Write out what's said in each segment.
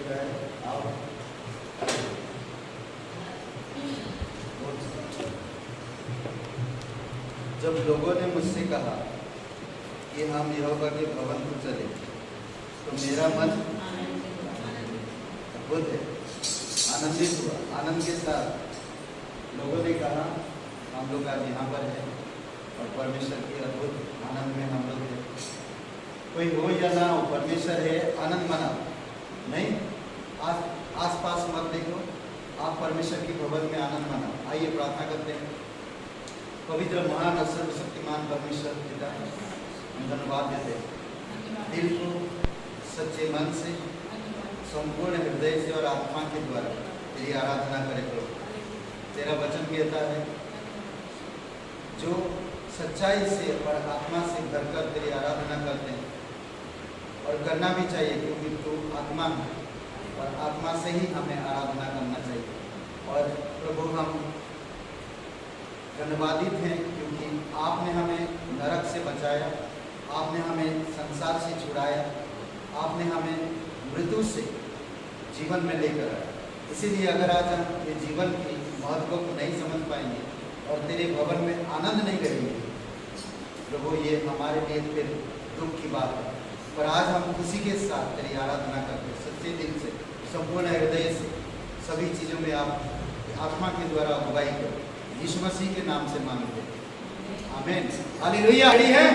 जाए। आओ। जब लोगों ने मुझसे कहा कि हम यहोवा के भवन को चले, तो मेरा मन अद्भुत है, आनंदित हुआ। आनंद के साथ लोगों ने कहा हम लोग आज यहाँ पर हैं और परमेश्वर के अद्भुत आनंद में हम लोग हैं। कोई हो या ना हो, परमेश्वर है, आनंद मनाओ। नहीं, आस पास मत देखो, आप परमेश्वर के भवन में आनंद मनाओ। आइए प्रार्थना करते हैं। पवित्र महान और सर्वशक्तिमान परमेश्वर पिता, हम धन्यवाद देते हैं दिल को सच्चे मन से, संपूर्ण हृदय से और आत्मा के द्वारा तेरी आराधना करें प्रभु। तेरा वचन कहता है जो सच्चाई से और आत्मा से भरकर तेरी आराधना करते हैं, और करना भी चाहिए क्योंकि तू आत्मा है और आत्मा से ही हमें आराधना करना चाहिए। और प्रभु हम धन्यवादित हैं क्योंकि आपने हमें नरक से बचाया, आपने हमें संसार से छुड़ाया, आपने हमें मृत्यु से जीवन में लेकर आया। इसीलिए अगर आज हम ये जीवन की महत्व को नहीं समझ पाएंगे और तेरे भवन में आनंद नहीं करेंगे प्रभु, ये हमारे लिए फिर दुख की बात है। पर आज हम खुशी के साथ तेरी आराधना करते हैं, सच्चे दिल से, संपूर्ण हृदय से, सभी चीज़ों में आप आत्मा के द्वारा अगुवाई करो। यीशु मसीह के नाम से मांगते हैं, आमीन। हालेलुया। है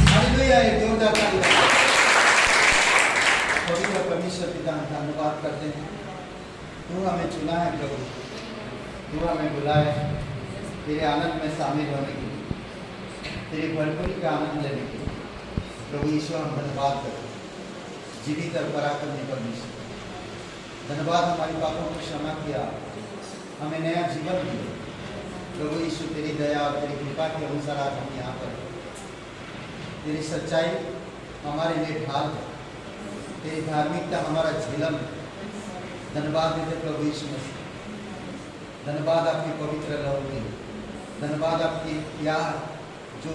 हालेलुया, एक जोरदार ताली बजाओ। पवित्र परमेश्वर पिता, हम धन्यवाद करते हैं। तू हमें चुना है प्रभु, तू हमें बुलाए तेरे आनंद में शामिल होने के लिए, तेरी भरपूरी का आनंद लेने के लिए। प्रभु यीशु, हम धन्यवाद करते हैं। जीवित और पराक्रमी परमेश्वर, धन्यवाद हमारी पापों को क्षमा किया, हमें नया जीवन दिया। प्रभु यीशु, तेरी दया और तेरी कृपा के अनुसार आज हम यहाँ पर हैं। तेरी सच्चाई हमारे लिए ढाल है, तेरी धार्मिकता हमारा झिलम है। धन्यवाद देते प्रभु यीशु मसीह, धन्यवाद आपकी पवित्र लहू के लिए, धन्यवाद आपकी प्यार जो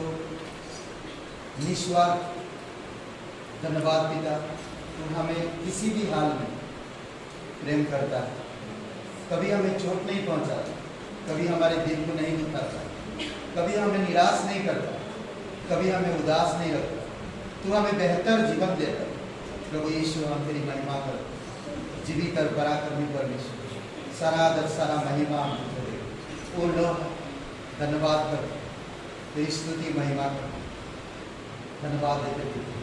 निस्वार्थ। धन्यवाद पिता, तू हमें किसी भी हाल में प्रेम करता है, कभी हमें चोट नहीं पहुंचाता, कभी हमारे दिल को नहीं दुखाता, कभी हमें निराश नहीं करता, कभी हमें उदास नहीं रखता। तू हमें बेहतर जीवन देता। प्रभु यीशु, हम तेरी महिमा करते। जीवित और पराक्रमी परमेश्वर, सारा आदर सारा महिमा हम तुझे देते। ओ लोग धन्यवाद करते, तेरी स्तुति महिमा करते, धन्यवाद देते थे।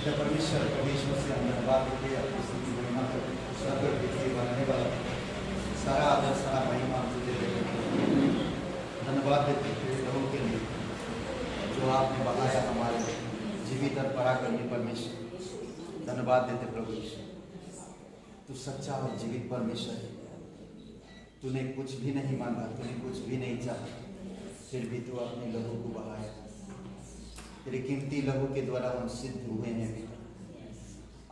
पिता परमेश्वर परमेश्वर से हम धन्यवाद देते हैं अपनी स्तुति महिमा करते हैं। स्वर्ग और पृथ्वी बनाने वाला सारा आदर सारा महिमा हम तुझे देते हैं। धन्यवाद देते हैं तेरे लोगों के लिए जो आपने बढ़ाया हमारे जीवित और पराक्रमी परमेश्वर। धन्यवाद देते प्रभु यीशु, तू सच्चा और जीवित परमेश्वर है। तूने कुछ भी नहीं मांगा, तूने कुछ भी नहीं चाहा, फिर भी तू अपने लहू को बहाया। तेरे कीमती लहू के द्वारा हम सिद्ध हुए हैं पिता।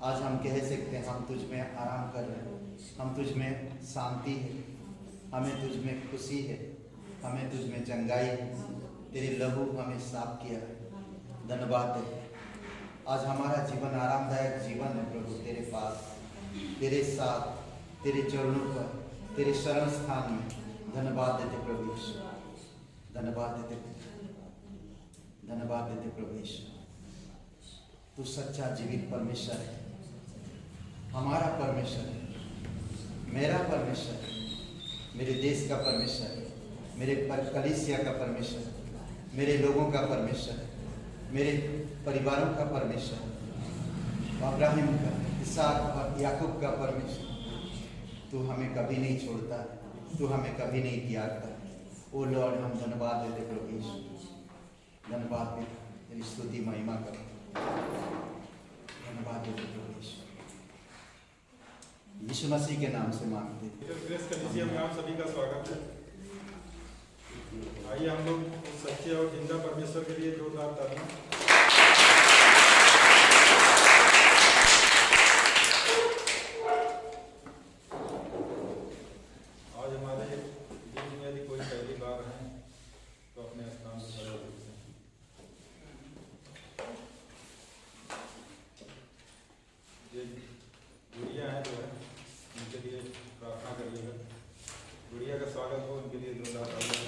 आज हम कह सकते हैं हम तुझ में आराम कर रहे हैं, हम तुझ में शांति है, हमें तुझ में खुशी है, हमें तुझ में चंगाई है। तेरे लहू हमें साफ किया है। धन्यवाद है। आज हमारा जीवन आरामदायक जीवन है प्रभु, तेरे पास, तेरे साथ, तेरे चरणों पर, तेरे शरण स्थान में। धन्यवाद देते प्रभु यीशु, धन्यवाद देते, धन्यवाद देते प्रभु यीशु। तू सच्चा जीवित परमेश्वर है, हमारा परमेश्वर है, मेरा परमेश्वर है, मेरे देश का परमेश्वर है, मेरे कलीसिया का परमेश्वर है, मेरे लोगों का परमेश्वर है, मेरे परिवारों का परमेश्वर है, अब्राहिम का, इसहाक और याकूब का परमेश्वर। तू हमें कभी नहीं छोड़ता है, तू हमें कभी नहीं त्यागता। ओ लॉर्ड, हम धन्यवाद देते प्रभु यीशु, धन्यवाद देते, तेरी स्तुति महिमा कर, धन्यवाद देते प्रभु यीशु। यीशु मसीह के नाम से मांगते हैं। ग्रेस कलीसिया में आप सभी का स्वागत है। आइए हम लोग उस सच्चे और जिंदा परमेश्वर के लिए जोरदार तालियां। आज हमारे बीच में यदि कोई पहली बार है तो अपने स्थान पर खड़े हो सकते हैं। ये गुड़िया है जो है, उनके लिए प्रार्थना करिएगा। गुड़िया का स्वागत हो, उनके लिए जोरदार तालियां।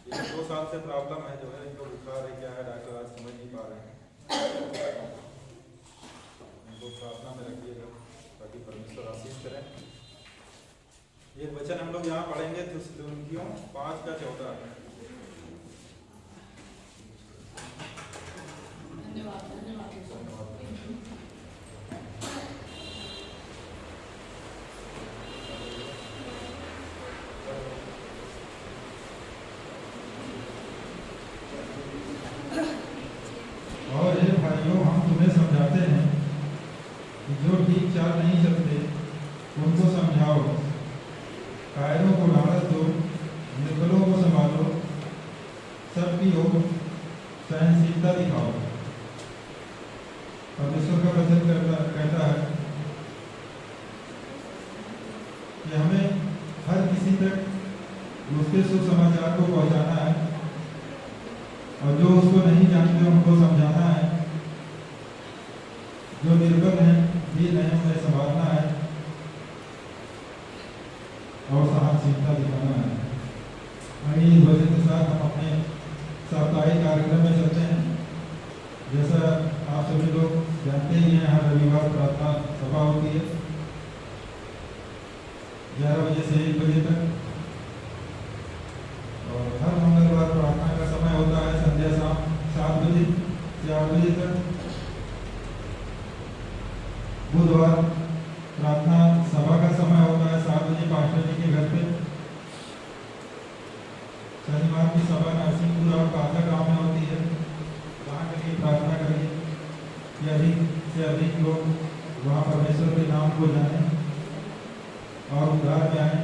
ये 2 साल से प्रॉब्लम है जो है, इनको बुखार है क्या है डॉक्टर आज समझ नहीं पा रहे हैं। इनको प्रार्थना में रखिएगा ताकि परमेश्वर आशीष करें। ये वचन हम लोग यहाँ पढ़ेंगे थिस्सलुनीकियों 5:14। और हे भाइयों, हम तुम्हें समझाते हैं कि जो ठीक चाल नहीं चलते उनको समझाओ, कायरों को ढाढ़स दो, निर्बलों को संभालो, सबकी ओर सहनशीलता दिखाओ। परमेश्वर का वचन कहता है कि हमें हर किसी तक उसके सुसमाचार को पहुंचाना है, और जो उसको नहीं जानते उनको समझाना है, जो निर्बल हैं, दीन हैं, उन्हें संभालना है और सहनशीलता दिखाना है। आइए इस वजह के साथ हम अपने साप्ताहिक कार्यक्रम में चलते हैं। जैसा आप सभी लोग जानते ही हैं, हर रविवार प्रार्थना सभा होती है 11 बजे से 1 बजे तक, और हर मंगलवार प्रार्थना का समय होता है संध्या शाम 7 बजे से 8 बजे तक। बुधवार प्रार्थना सभा का समय होता है 7 बजे पास्टर जी के घर पे। शनिवार की सभा नरसिंहपुर और काका गाँव में होती है। वहाँ के लिए प्रार्थना करिए कि अधिक से अधिक लोग वहाँ परमेश्वर के नाम को जाने और उद्धार में आए।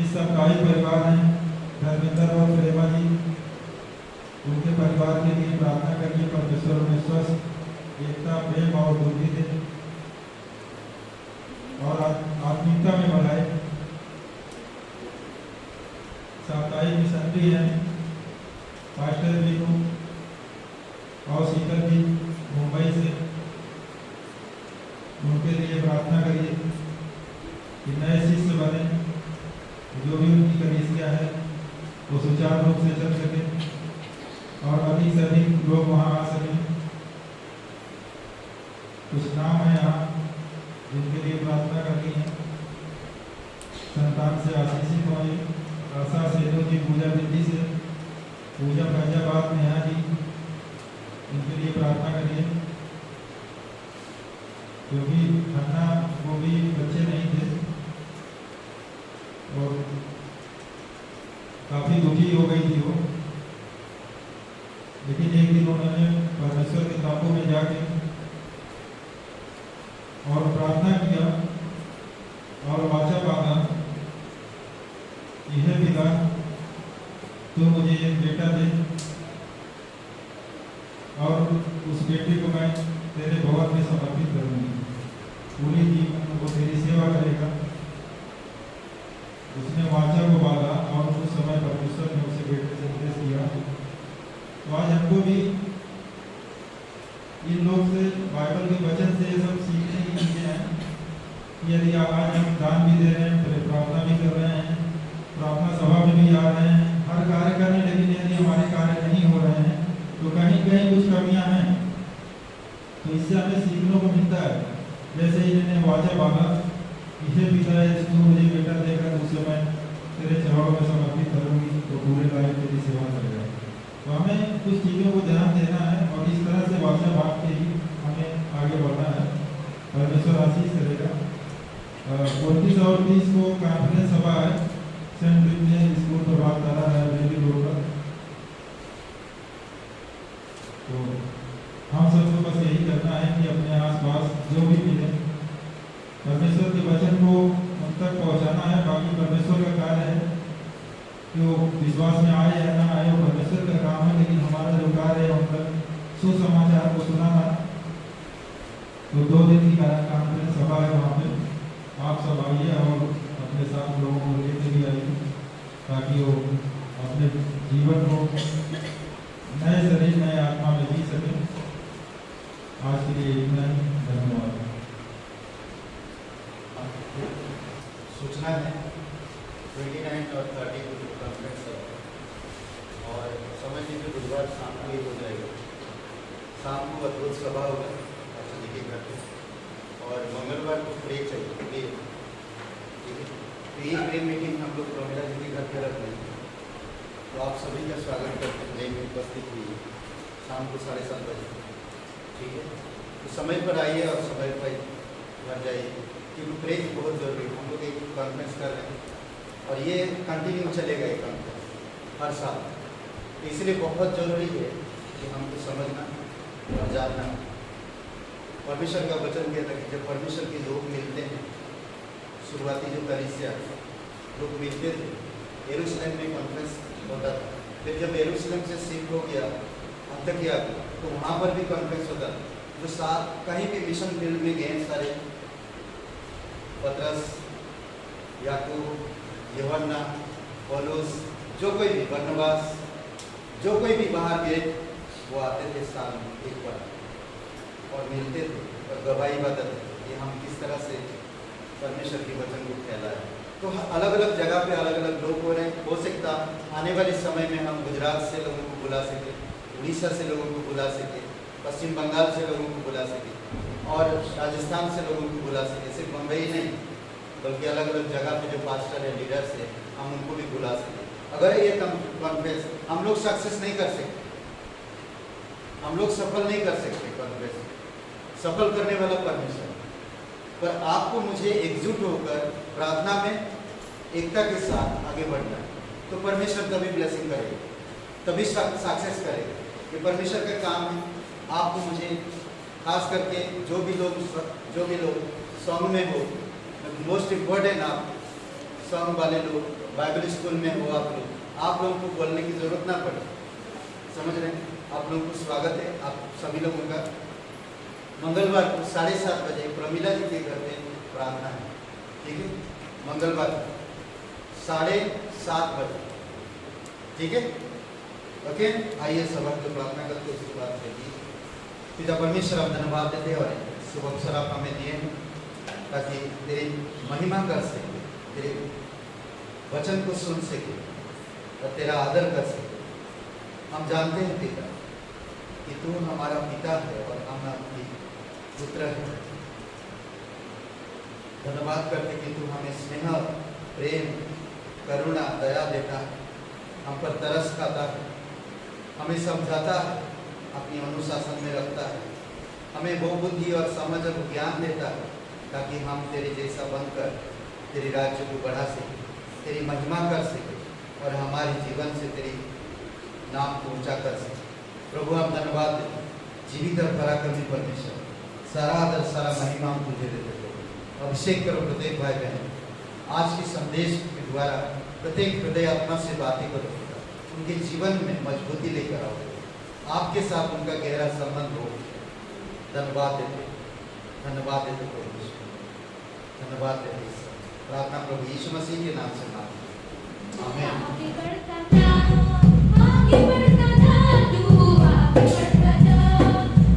इस साप्ताहिक परिवार हैं धर्मेंद्र और प्रेमा जी, उनके परिवार के लिए प्रार्थना करिए। परमेश्वर उन्हें स्वस्थ, एकता, प्रेम और बुद्धि दे और आत्मिकता में बढ़ाए। साप्ताहिक मिशनरी है पास्टर जी को और शीतल जी मुंबई से, उनके लिए प्रार्थना करिए कि नए शिष्य बने, जो भी उनकी कलीसिया है वो सुचारू रूप से चल सके और अधिक से अधिक लोग वहाँ आ सकें। कुछ नाम है यहाँ जिनके लिए प्रार्थना करनी है। संतान से आशीषित होए। आशा सेठों जी पूजा विधि से, पूजा फैजाबाद नेहा जी, इनके लिए प्रार्थना करिए, क्योंकि अन्ना वो भी बच्चे नहीं थे और काफ़ी दुखी हो गई थी वो, लेकिन एक दिन उन्होंने परमेश्वर के ताबू में जाके और प्रार्थना किया और वाचा बांधा, यह पिता तू मुझे एक बेटा दे और उस बेटे को मैं तेरे भवन में समर्पित करूंगी, पूरी जीवन वो तेरी सेवा करेगा। उसने वाचा को बांधा और उस समय परमेश्वर ने उसे बेटे से उपदेश दिया। तो आज हमको भी इन लोग से, बाइबल के वचन से ये सब सीखने की चीज़ें हैं। यदि आज हम दान भी दे रहे हैं, प्रार्थना भी कर रहे हैं, प्रार्थना सभा में भी आ रहे हैं, हर कार्य कर रहे हैं, लेकिन यदि हमारे कार्य नहीं हो रहे हैं तो कहीं कहीं कुछ कमियां हैं। तो इससे हमें सीखने को मिलता है। जैसे ही इन्होंने वाचा बांधा, इसे पिता है तू मुझे बेटा देगा तो उसे मैं तेरे चरणों में समर्पित करूंगी, तो पूरे लाइफ तेरी सेवा करेगा। तो हमें कुछ चीज़ों को ध्यान देना है और इस तरह से वाचा बांध के ही हमें आगे बढ़ना है। परमेश्वर आशीष करेगा। 29 और 30 को कॉन्फ्रेंस सभा है Saint brigade school Prabhat Tara है बेबी रोड पर। तो हम सबको बस यही करना है कि अपने आसपास जो भी मिले परमेश्वर के वचन को उन तक पहुंचाना है। बाकी परमेश्वर का कार्य है कि वो विश्वास में आए या ना आए, वो परमेश्वर का काम है, लेकिन हमारा जो कार्य है उन तक सुसमाचार को सुनाना। तो 2 दिन की कॉन्फ्रेंस सभा है, वहाँ पे आप सब आइए और अपने साथ लोगों को लेकर भी आइए, ताकि वो अपने जीवन को नए शरीर नए आत्मा में जी सके। आज के लिए इतना ही, धन्यवाद। सूचना है 29 और 30 को कॉन्फ्रेंस है और समझ लीजिए बुधवार शाम को ही हो जाएगा। शाम को अद्भुत सभा होगा ऐसा जी के घर पे, और मंगलवार को प्रे चाहिए, प्रे, ठीक है। तो ये प्रे मीटिंग हम लोग प्रमिला जी के घर पे रख लेंगे। तो आप सभी का स्वागत करते हैं, नई उपस्थित हुई शाम को 7:30 बजे, ठीक है। तो समय पर आइए और समय पर घर जाइए, क्योंकि प्रे बहुत ज़रूरी है। हम लोग एक कॉन्फ्रेंस कर रहे हैं और ये कंटिन्यू चलेगा ये कॉन्फ्रेंस हर साल, तो इसलिए बहुत ज़रूरी है कि हमको समझना और जानना। परमेश्वर का वचन कहता है कि जब परमेश्वर के लोग मिलते हैं, शुरुआती जो कलीसिया लोग मिलते थे, यरूशलेम में कॉन्फ्रेंस होता था, फिर जब यरूशलेम से शिफ्ट हो गया अंतकिया तो वहाँ पर भी कॉन्फ्रेंस होता था। जो साथ कहीं भी मिशन फील्ड में गए सारे, पतरस, याकूब, यूहन्ना, पौलुस, जो कोई भी, बरनबास, जो कोई भी बाहर गए, वो आते थे साल में एक बार और मिलते थे और गवाही बताते थे कि हम किस तरह से परमेश्वर के वचन को फैलाए। तो अलग अलग जगह पे अलग अलग लोग हो रहे हैं। हो सकता आने वाले समय में हम गुजरात से लोगों को बुला सके, उड़ीसा से लोगों को बुला सके, पश्चिम बंगाल से लोगों को बुला सके और राजस्थान से लोगों को बुला सके। सिर्फ मुंबई नहीं बल्कि अलग अलग जगह पे जो पास्टर है, लीडर्स है, हम उनको भी बुला सके। अगर ये कॉन्फ्रेंस हम लोग सक्सेस नहीं कर सकते, हम लोग सफल नहीं कर सकते, कॉन्फ्रेंस सफल करने वाला परमेश्वर, पर आपको मुझे एकजुट होकर प्रार्थना में एकता के साथ आगे बढ़ना है। तो परमेश्वर तभी ब्लेसिंग करेगा, तभी सक्सेस करेगा। ये परमेश्वर का काम है। आपको मुझे खास करके जो भी लोग सॉन्ग में हो, मोस्ट इम्पोर्टेंट आप सॉन्ग वाले लोग, बाइबल स्कूल में हो, आप लोगों को बोलने की ज़रूरत ना पड़े, समझ रहे हैं। आप लोगों को स्वागत है आप सभी लोगों का। मंगलवार को 7:30 बजे प्रमिला जी के घर में प्रार्थना है, ठीक है। मंगलवार 7:30 बजे, ठीक है, ओके। आइए सबक को प्रार्थना करके उसके बाद करिए। पिता परमेश्वर, आप धन्यवाद देते हैं और शुभ अवसर आप हमें दिए हैं ताकि तेरी महिमा कर सके, तेरे वचन को सुन सके और तेरा आदर कर सके। हम जानते हैं पिता कि तू हमारा पिता है और हम आपकी पुत्र है। धन्यवाद करते कि तू हमें स्नेह प्रेम, करुणा, दया देता है, हम पर तरस खाता है, हमें समझाता है, अपनी अनुशासन में रखता है, हमें वो बुद्धि और समझ और ज्ञान देता है ताकि हम तेरे जैसा बनकर तेरे राज्य को बढ़ा सकें, तेरी महिमा कर सकें और हमारे जीवन से तेरी नाम को ऊंचा कर सकें। प्रभु आप धन्यवाद देते, जीवित और पराक्रमी परमेश्वर, सारा आदर सारा महिमा हम तुझे देते प्रभु। अभिषेक करो प्रत्येक भाई बहन, आज के संदेश के द्वारा प्रत्येक हृदय आत्मा से बातें करो, उनके जीवन में मजबूती लेकर आओ, आपके साथ उनका गहरा संबंध हो। धन्यवाद देते परमेश्वर, धन्यवाद देते। प्रार्थना प्रभु यीशु मसीह के नाम से मांगते हैं, आमीन। आगे बढ़ता जा, आगे बढ़ता जा, तू आगे बढ़ता जा,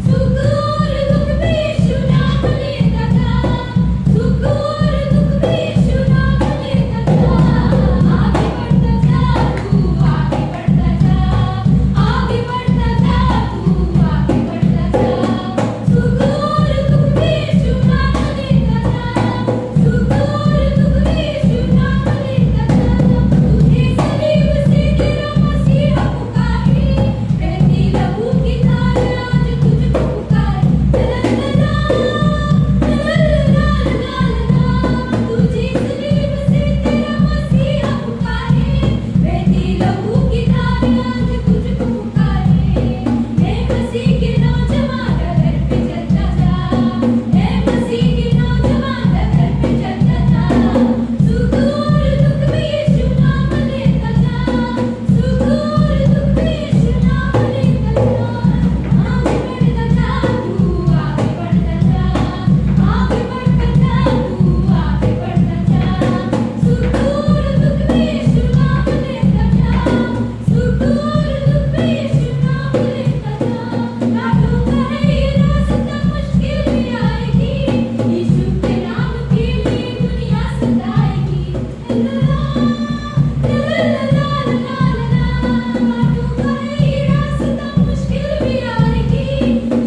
सुख और दुख में यीशु नाम लेता जा, सुख और दुख में यीशु नाम लेता जा, आगे बढ़ता जा, तू आगे बढ़ता जा, आगे बढ़ता जा, तू आगे बढ़ता जा, सुख और दुख में यीशु नाम लेता जा, सुख और दुख में यीशु नाम लेता जा, तुझे सलीब से तेरा मसीहा पुकारे, बहती लहू की धार आज तुझको पुकारे, ला तुझे सलीब से तेरा मसीहा पुकारे, बहती लहू की धार आज तुझको पुकारे, हे मसीह के नौजवान डगर पे चलता जा, हे मसीह के नौजवान डगर पे चलता जा, सुख और दुख में यीशु नाम लेता जा, सुख और दुख में यीशु नाम लेता जा, आगे बढ़ता जा, तू आगे बढ़ता जा, आगे बढ़ता जा, तू आगे बढ़ता जा, सुख और दुख में यीशु नाम लेता जा, सुख और दुख में यीशु नाम लेता जा, काटों का है ये रास्ता मुश्किल भी आएगी, यीशु के नाम के लिए दुनिया सताएगी, काटों का है ये रास्ता मुश्किल भी आएगी,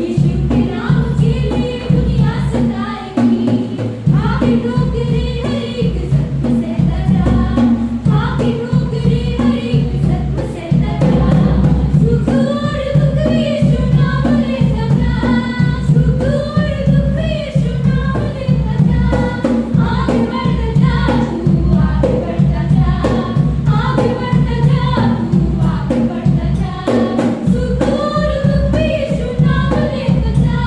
यीशु के नाम के लिए दुनिया सताएगी, आगे ठोकरे हर एक सत्य सहता जा, आगे ठोकरे हर एक सत्य सहता जा, सुख और दुख में यीशु नाम लेता जा, सुख और दुख में यीशु नाम लेता जा, आगे बढ़ता जा, तू आगे बढ़ता जा, आगे बढ़ता जा, तू आगे बढ़ता जा, सुख और दुख में यीशु नाम लेता जा,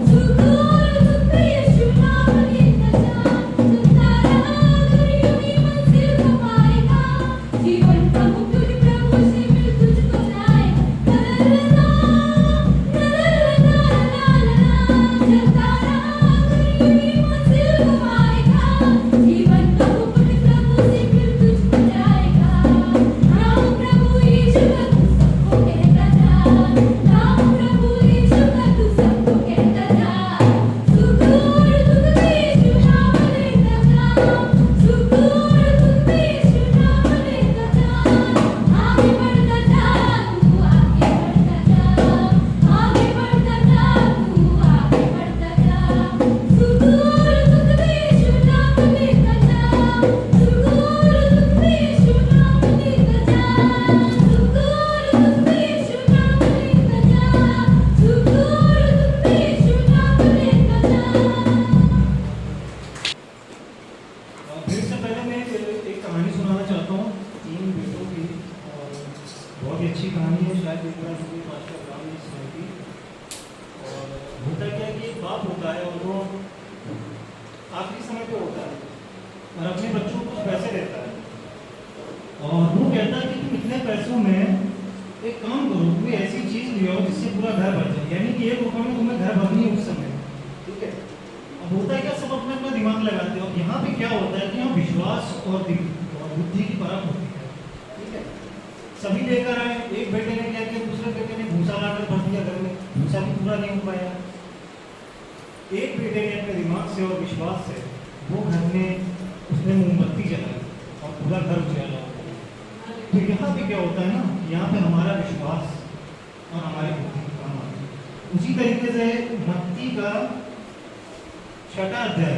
सुख और दुख में यीशु नाम लेता जा, चलता रहा अगर यूं ही मंजिल को पाएगा, जीवन का मुकुट प्रभु से मिल तुझको जाएगा, चलता रहा अगर यूं ही मंजिल को पाएगा, जीवन का मुकुट प्रभु से मिल तुझको जाएगा, नाम प्रभु यीशु का तू सबको कहता जा, नाम प्रभु यीशु का तू सबको कहता जा, सुख और दुख में यीशु नाम लेता जा, सुख और दुख में यीशु नाम लेता जा, आगे बढ़ता जा, तू आगे बढ़ता जा, आगे बढ़ता जा, तू आगे बढ़ता जा, सुख और दुख में यीशु नाम लेता जा, सुख और दुख में यीशु नाम लेता जा, सुख और दुख में यीशु नाम लेता जा, सुख और दुख में यीशु नाम लेता जा। फिर से पहले मैं एक कहानी सुनाना चाहता हूँ 3 बेटों की, और बहुत ही अच्छी कहानी है, शायद एक बार मुझे पास्टर राम ने सुनाई थी। और होता क्या है कि एक बाप होता है और वो आखिरी समय पे होता है और अपने बच्चों को कुछ पैसे देता है, और वो कहता है कि तुम इतने पैसों में एक काम करो, कोई ऐसी चीज़ ले आओ जिससे पूरा घर भर जाए, यानी कि 1 रुपये में तुम्हें घर भरनी है उस समय, ठीक है। अब होता है क्या, सब अपना अपना दिमाग लगाते हैं, और यहाँ पे क्या होता है कि यहाँ विश्वास और बुद्धि की परख होती है, ठीक है। सभी लेकर आए, एक बेटे ने क्या किया, दूसरे बेटे ने भूसा लाकर भर दिया घर में, भूसा भी पूरा नहीं हो पाया। एक बेटे ने अपने दिमाग से और विश्वास से वो घर में उसने मोमबत्ती जलाई और पूरा घर उजाला। तो यहाँ पे क्या होता है ना, यहाँ पे हमारा विश्वास और हमारी बुद्धि काम आती है। उसी तरीके से मत्ती का 6वां अध्याय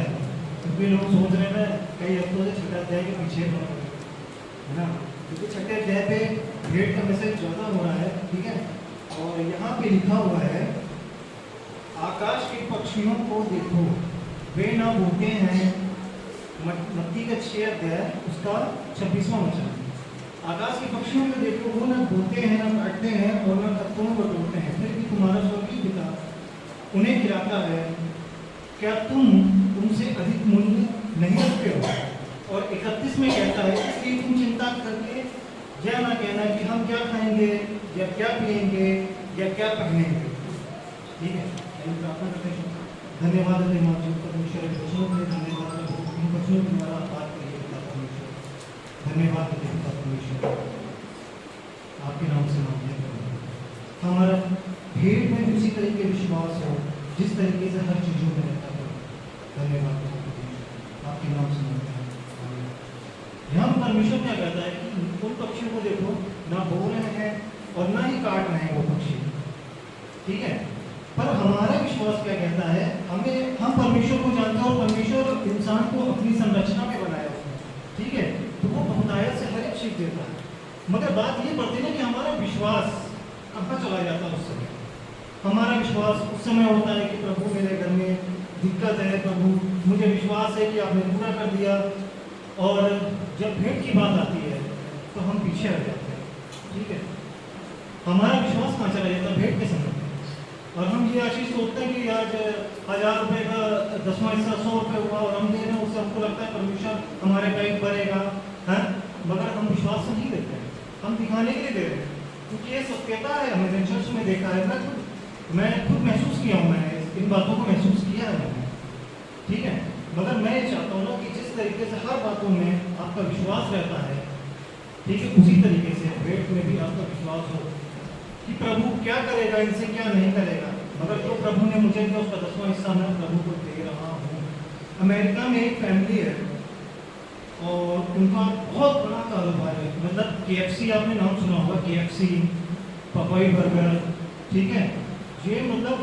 क्योंकि लोग सोच रहे हैं कई हफ्तों से छठे अध्याय के पीछे है ना, क्योंकि छठे अध्याय पे भेंट का मैसेज ज़्यादा हो रहा है, ठीक है। और यहाँ पे लिखा हुआ है, आकाश के पक्षियों को देखो, वे ना बोते हैं। मत्ती का 6 अध्याय उसका 26वां वचन। आकाश के पक्षियों को देखो, वो ना बोते हैं, ना काटते हैं और ना तख्तों में बटोरते हैं, फिर भी तुम्हारा स्वर्गीय पिता उन्हें खिलाता है। क्या तुम उनसे अधिक मूल्य नहीं रखते हो? और 31 में कहता है, इसलिए तुम चिंता करके यह ना कहना कि हम क्या खाएंगे या क्या पिएंगे या क्या पहनेंगे। ठीक है, प्रार्थना करते हैं। धन्यवाद परमेश्वर, धन्यवाद इन बच्चों द्वारा बात करिए परमेश्वर। धन्यवाद परमेश्वर, आपके नाम से मांगते हैं हमारा भेंट में उसी तरीके विश्वास हो जिस तरीके से हर चीज़ों में रहता है। धन्यवाद आपके नाम से मांगते हैं। यहाँ परमेश्वर क्या कहता है कि उन पक्षियों को देखो, ना बो रहे हैं और ना ही काट रहे हैं वो पक्षी, ठीक है। पर हमारा विश्वास क्या कहता है, हम परमेश्वर को जानते हैं और परमेश्वर इंसान को अपनी संरचना में बनाया उसने, ठीक है। तो वो बहुतायत से हर एक चीज देता है, मगर बात ये पड़ती है ना कि हमारा विश्वास कहाँ चला जाता है उस समय। हमारा विश्वास उस समय होता है कि प्रभु मेरे घर में दिक्कत है, प्रभु मुझे विश्वास है कि आपने पूरा कर दिया। और जब भेंट की बात आती है तो हम पीछे हट जाते हैं, ठीक है। हमारा विश्वास कहाँ चला जाता है? भेंट के समय। और हम ये आशीष सोचते हैं कि आज 1000 रुपये का 10वां हिस्सा 100 रुपये हुआ और हम दे रहे हैं, उससे हमको लगता है परमेश्वर हमारे पेट भरेगा, है। मगर हम विश्वास से नहीं देते हैं, हम दिखाने के लिए दे रहे हैं, क्योंकि ये सत्यता है। हमने चर्च में देखा है, मैं खुद महसूस किया हूँ, मैंने इन बातों को महसूस किया है मैंने, ठीक है। मगर मैं ये चाहता हूँ ना कि जिस तरीके से हर बातों में आपका विश्वास रहता है, ठीक है, उसी तरीके से भेंट में भी आपका विश्वास हो कि प्रभु क्या करेगा, इनसे क्या नहीं करेगा। मगर जो प्रभु ने मुझे दिया उसका 10वां हिस्सा मैं प्रभु को दे रहा हूँ। अमेरिका में एक फैमिली है और उनका बहुत बड़ा कारोबार है, मतलब KFC आपने नाम सुना होगा, KFC, पपाई बर्गर, ठीक है। ये मतलब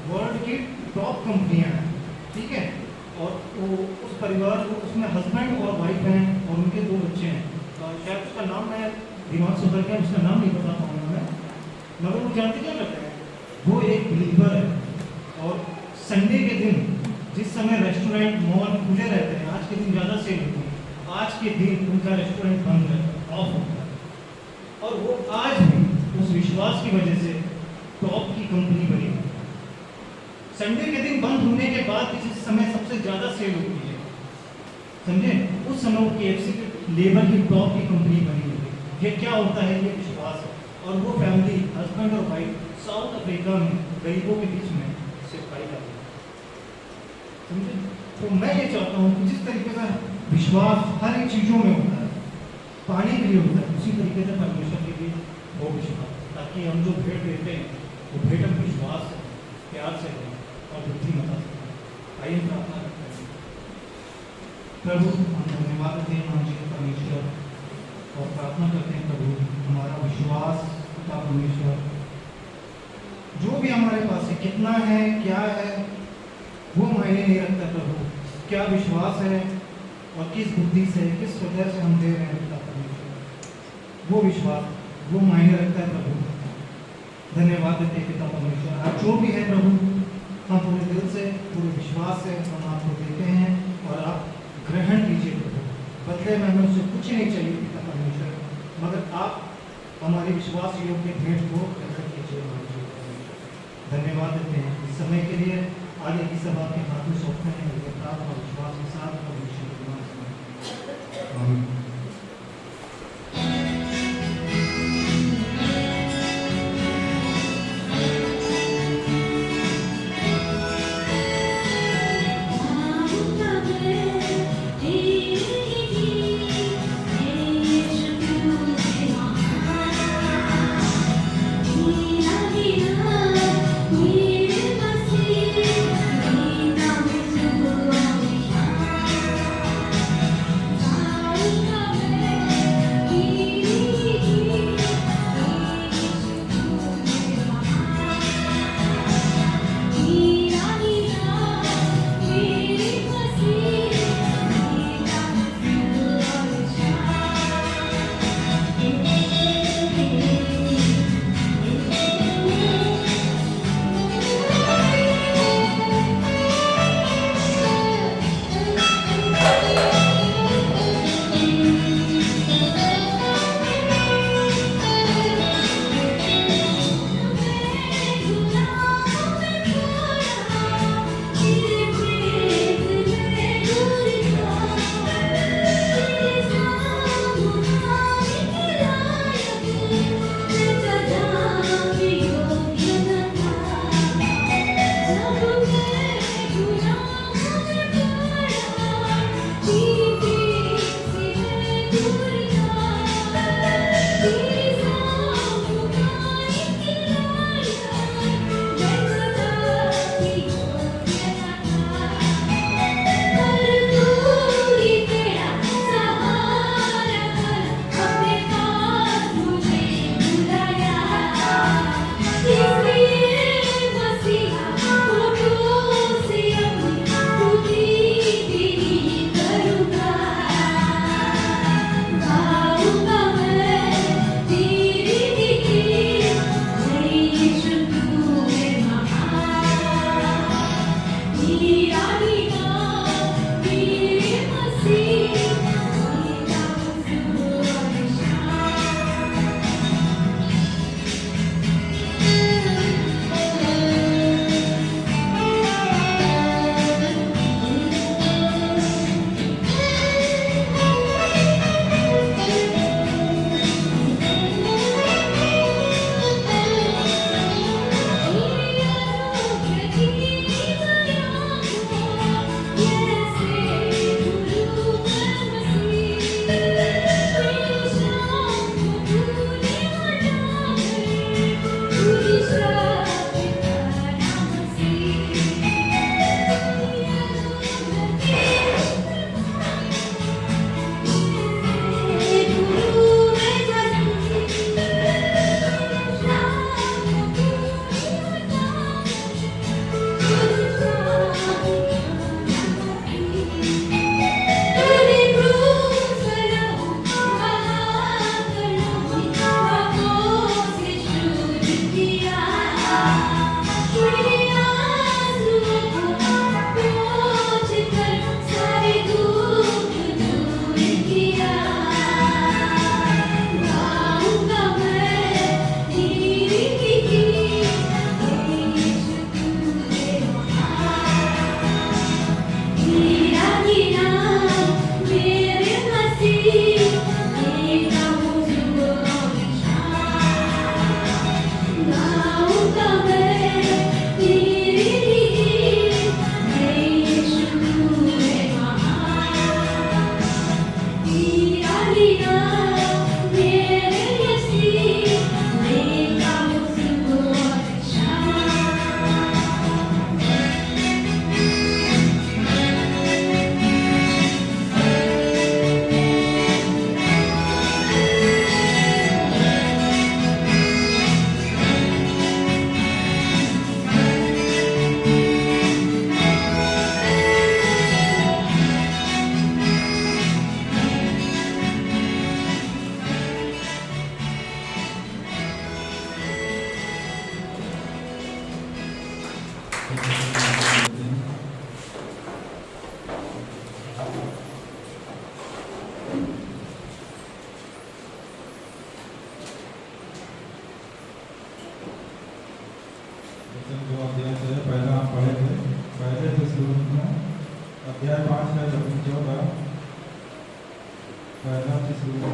वर्ल्ड की टॉप कंपनियां हैं, ठीक है। और वो उस परिवार को, उसमें हस्बैंड और वाइफ हैं और उनके 2 बच्चे हैं। शायद उसका नाम मैं दिमाग से उतर गया, उसका नाम नहीं बता पाऊंगा मैं, मगर वो जानते क्या करते हैं, वो एक बिलीवर है। और संडे के दिन जिस समय रेस्टोरेंट मॉल खुले रहते हैं, आज के दिन ज़्यादा सेल होती है, आज के दिन उनका रेस्टोरेंट बंद रहता है, ऑफ होता है। और वो आज भी उस विश्वास की वजह से टॉप की कंपनी बनी। संडे के दिन बंद होने के बाद जिस समय सबसे ज़्यादा सेल होती है, समझे, उस समय वो KFC के लेबर की टॉप की कंपनी बनी हुई है। ये क्या होता है? ये विश्वास है। और वो फैमिली, हस्बैंड और वाइफ, साउथ अफ्रीका में गरीबों के बीच में सिपाही करती है, समझे। तो मैं ये चाहता हूँ कि जिस तरीके का विश्वास हर एक चीज़ों में होता है, पाने के लिए होता है, उसी तरीके से परमेश्वर के लिए वो विश्वास, ताकि हम जो भेंट देते हैं वो भेंट हम विश्वास से, प्यार से दें और बुद्धिमत्ता से। आइए प्रार्थना करते हैं। प्रभु हम धन्यवाद देते हैं परमेश्वर और प्रार्थना करते हैं प्रभु हमारा विश्वास का परमेश्वर जो भी हमारे पास है, कितना है, क्या है, वो मायने नहीं रखता प्रभु। क्या विश्वास है और किस बुद्धि से, किस वजह से हम दे रहे हैं परमेश्वर, वो विश्वास, वो मायने रखता है प्रभु। धन्यवाद देते हैं पिता परमेश्वर। आज जो भी है प्रभु, हम पूरे दिल से, पूरे विश्वास से हम आपको देते हैं और आप ग्रहण कीजिए प्रभु। बदले में हमें उससे कुछ नहीं चाहिए पिता परमेश्वर, मगर आप हमारे विश्वास योग्य भेंट को ग्रहण कीजिए। धन्यवाद देते हैं इस समय के लिए। आगे की सभा के हाथ में सौंपते हैं प्रार्थना और विश्वास के साथ परमेश्वर के नाम से। आमीन। Thank you.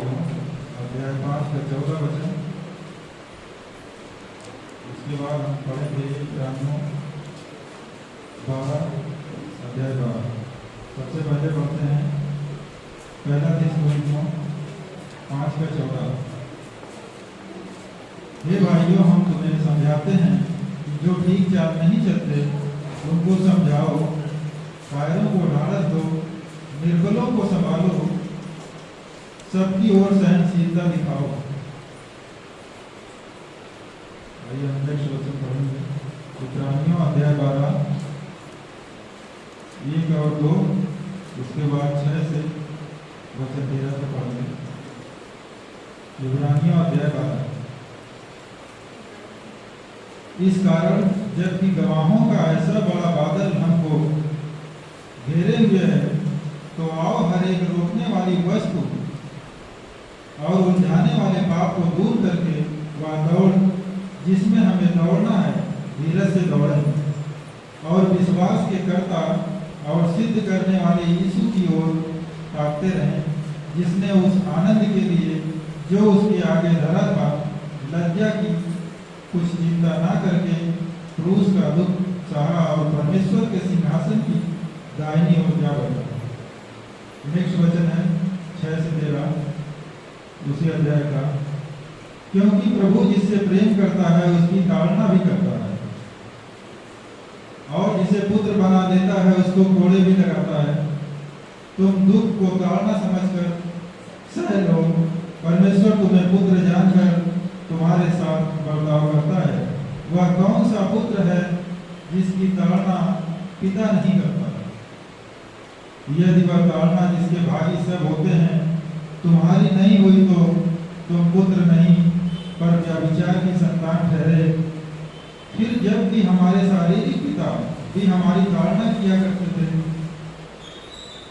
भाइयों, अध्याय 5 का 14 वचन। उसके बाद हम पढ़ेंगे इब्रानियों 12 अध्याय 12। सबसे पहले पढ़ते हैं पहला थिस्सलुनीकियों 5 का 14। हे भाइयों, हम तुम्हें समझाते हैं कि जो ठीक चाल नहीं चलते उनको समझाओ, कायरों को ढाढ़स दो, निर्बलों को संभालो, सबकी ओर सहनशीलता दिखाओ। आइए हम नेक्स्ट वचन पढ़ेंगे इब्रानियों अध्याय 12 1 और 2। उसके बाद 6 से वचन 13 से पढ़ेंगे। इब्रानियों अध्याय 12। इस कारण जबकि गवाहों का ऐसा बड़ा बादल हमको घेरे हुए है, तो आओ हर एक रोकने वाली वस्तु और उलझाने वाले पाप को दूर करके वह दौड़ जिसमें हमें दौड़ना है धीरज से दौड़ें और विश्वास के कर्ता और सिद्ध करने वाले यीशु की ओर ताकते रहें, जिसने उस आनंद के लिए जो उसके आगे धरा था लज्जा की कुछ चिंता ना करके क्रूस का दुख सहा और परमेश्वर के सिंहासन की दाहिनी ओर जा बैठा। नेक्स्ट वचन है 6 से 13 उसी अध्याय का। क्योंकि प्रभु जिससे प्रेम करता है उसकी ताड़ना भी करता है, और जिसे पुत्र बना देता है उसको कोड़े भी लगाता है। तुम दुख को ताड़ना समझकर सह लो, परमेश्वर तुम्हें पुत्र जानकर तुम्हारे साथ बर्ताव करता है। वह कौन सा पुत्र है जिसकी ताड़ना पिता नहीं करता? यदि वह ताड़ना जिसके भागी सब होते हैं तुम्हारी नहीं हुई तो तुम पुत्र नहीं पर व्यभिचार की संतान ठहरे। फिर जबकि हमारे शारीरिक पिता भी हमारी ताड़ना किया करते थे